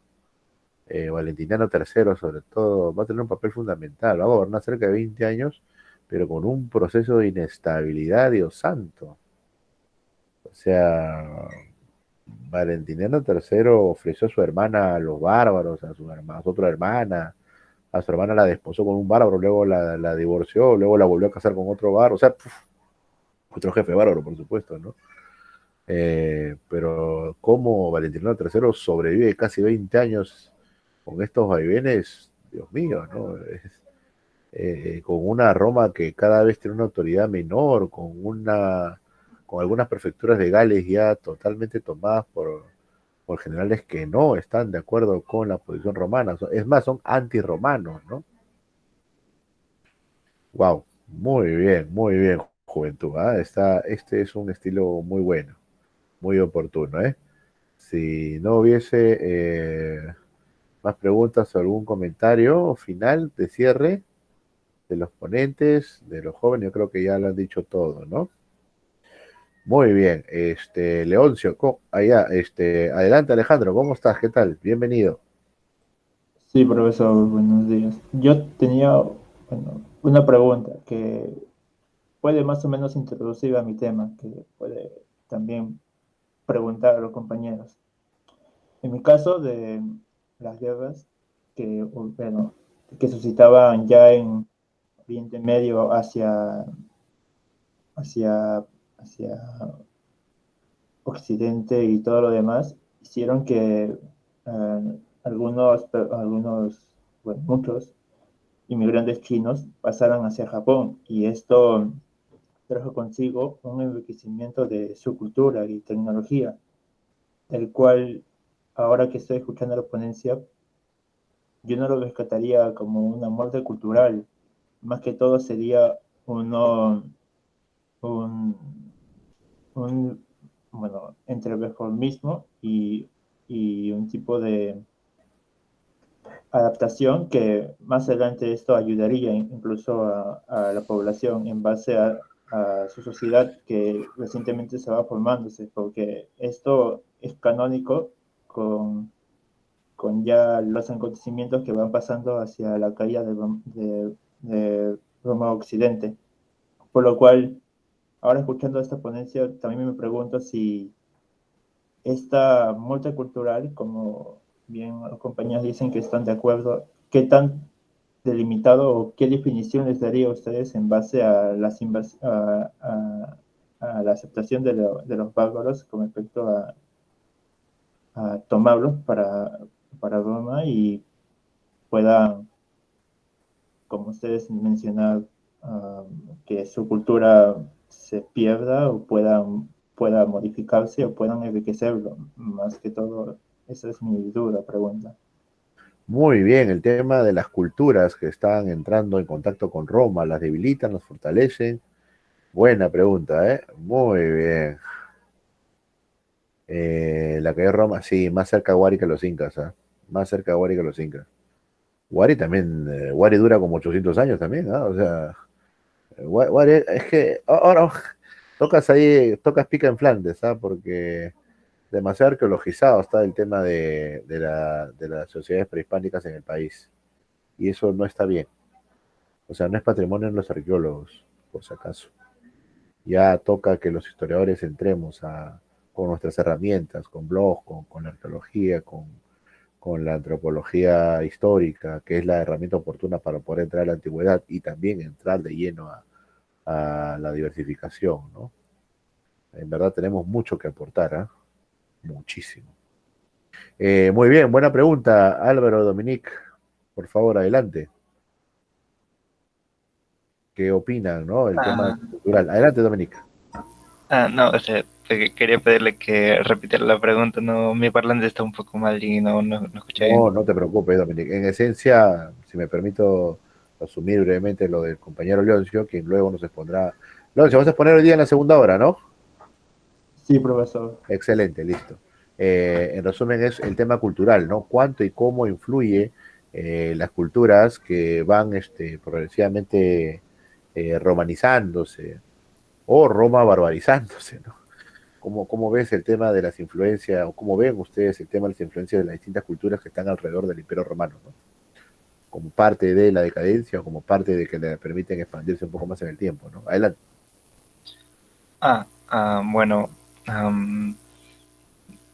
Valentiniano III sobre todo, va a tener un papel fundamental, va a gobernar cerca de 20 años, pero con un proceso de inestabilidad, Dios santo. O sea, Valentiniano III ofreció a su hermana a los bárbaros, a su otra hermana, a su hermana la desposó con un bárbaro, luego la divorció, luego la volvió a casar con otro bárbaro, o sea, otro jefe bárbaro, por supuesto, ¿no? Pero cómo Valentiniano III sobrevive casi 20 años con estos vaivenes, Dios mío, ¿no? Con una Roma que cada vez tiene una autoridad menor, con algunas prefecturas legales ya totalmente tomadas por generales que no están de acuerdo con la posición romana. Es más, son antirromanos, ¿no? Wow, muy bien, juventud. Este es un estilo muy bueno, muy oportuno, ¿eh? Si no hubiese más preguntas o algún comentario final de cierre de los ponentes, de los jóvenes, yo creo que ya lo han dicho todo, ¿no? Muy bien, Leoncio, adelante Alejandro, ¿cómo estás? ¿Qué tal? Bienvenido. Sí, profesor, buenos días. Yo tenía, bueno, una pregunta que puede más o menos introducir a mi tema, que puede también preguntar a los compañeros. En mi caso de las guerras bueno, que suscitaban ya en Oriente Medio hacia, hacia Occidente y todo lo demás, hicieron que bueno, muchos inmigrantes chinos pasaran hacia Japón, y esto trajo consigo un enriquecimiento de su cultura y tecnología, el cual, ahora que estoy escuchando la ponencia, yo no lo rescataría como una muerte cultural, más que todo sería un, bueno, entre reformismo y un tipo de adaptación que más adelante esto ayudaría incluso a la población en base a su sociedad que recientemente se va formándose, porque esto es canónico con ya los acontecimientos que van pasando hacia la caída de Roma Occidente. Por lo cual, ahora escuchando esta ponencia, también me pregunto si esta multicultural, como bien los compañeros dicen que están de acuerdo, ¿qué tan delimitado o qué definición les daría a ustedes en base a, a la aceptación de los bárbaros con respecto a tomarlos para Roma y puedan, como ustedes mencionaron, que su cultura se pierda o pueda modificarse o puedan enriquecerlo? Más que todo, esa es mi dura pregunta. Muy bien, el tema de las culturas que están entrando en contacto con Roma, ¿las debilitan, las fortalecen? Buena pregunta, ¿eh? Muy bien. La caída de Roma, sí, más cerca de Huari que los incas, ¿ah? Más cerca de Huari que los incas. Huari también, Huari dura como 800 años también, ¿ah? O sea, Huari, es que ahora tocas pica en Flandes, ¿ah? Porque demasiado arqueologizado está el tema de las sociedades prehispánicas en el país. Y eso no está bien. O sea, no es patrimonio de los arqueólogos, por si acaso. Ya toca que los historiadores entremos con nuestras herramientas, con blogs, con la arqueología, con la antropología histórica, que es la herramienta oportuna para poder entrar a la antigüedad y también entrar de lleno a la diversificación, ¿no? En verdad tenemos mucho que aportar, ¿eh? Muchísimo. Muy bien, buena pregunta, Álvaro Dominic. Por favor, adelante. ¿Qué opinan, no? El tema cultural. Adelante, Dominic. No, quería pedirle que repitiera la pregunta. No, mi parlante está un poco mal y no escuché bien. No te preocupes, Dominic. En esencia, si me permito resumir brevemente lo del compañero Leoncio, quien luego nos expondrá. Leoncio, vas a exponer hoy día en la segunda hora, ¿no? Sí, profesor. Excelente, listo. En resumen, es el tema cultural, ¿no? Cuánto y cómo influye las culturas que van progresivamente romanizándose o Roma barbarizándose, ¿no? ¿Cómo ves el tema de las influencias, o cómo ven ustedes el tema de las influencias de las distintas culturas que están alrededor del Imperio Romano, ¿no? Como parte de la decadencia o como parte de que le permiten expandirse un poco más en el tiempo, ¿no? Adelante. Bueno, am,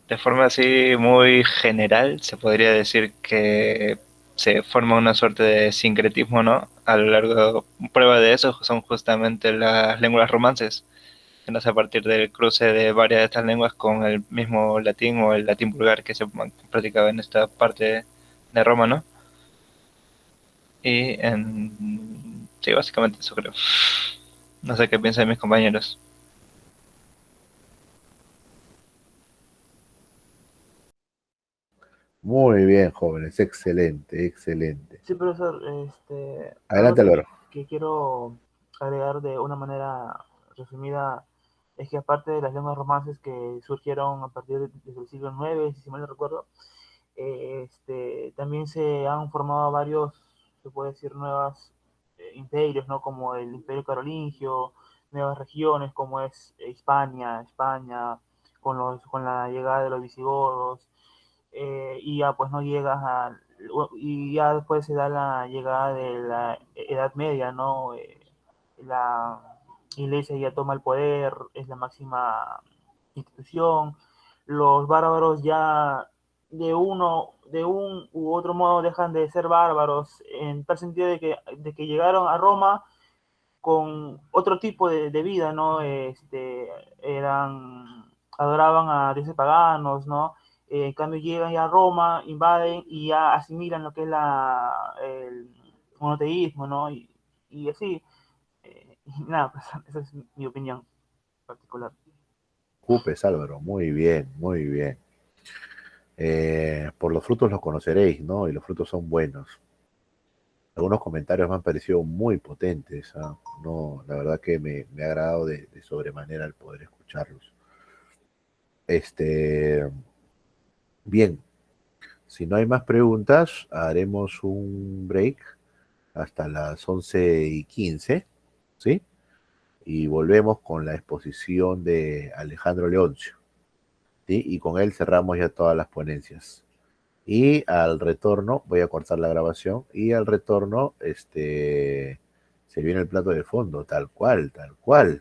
de forma así muy general, se podría decir que se forma una suerte de sincretismo, ¿no? A lo largo, prueba de eso son justamente las lenguas romances, que nace a partir del cruce de varias de estas lenguas con el mismo latín o el latín vulgar que se practicaba en esta parte de Roma, ¿no? Sí, básicamente eso creo. No sé qué piensan mis compañeros. Muy bien, jóvenes, excelente, excelente. Sí, profesor, algo Adelante, Álvaro. que quiero agregar de una manera resumida es que aparte de las lenguas romances que surgieron a partir del siglo IX, si mal no recuerdo, también se han formado varios, se puede decir, nuevos imperios, ¿no? Como el Imperio Carolingio, nuevas regiones como es Hispania, España, con la llegada de los visigodos, y ya pues no llegas a, y ya después se da la llegada de la Edad Media, ¿no? La iglesia ya toma el poder, es la máxima institución, los bárbaros ya de un u otro modo dejan de ser bárbaros, en tal sentido de que llegaron a Roma con otro tipo de vida, ¿no? Adoraban a dioses paganos, ¿no? En cambio llegan ya a Roma, invaden y ya asimilan lo que es el monoteísmo, ¿no? Y así, y nada, pues, esa es mi opinión particular. Cupes, Álvaro, muy bien, muy bien. Por los frutos los conoceréis, ¿no? Y los frutos son buenos. Algunos comentarios me han parecido muy potentes, ¿ah? No, la verdad que me ha agradado de sobremanera el poder escucharlos. Este, bien, si no hay más preguntas, haremos un break hasta las 11:15, ¿sí? Y volvemos con la exposición de Alejandro Leoncio, ¿sí? Y con él cerramos ya todas las ponencias. Y al retorno, voy a cortar la grabación, y al retorno, se viene el plato de fondo, tal cual, tal cual.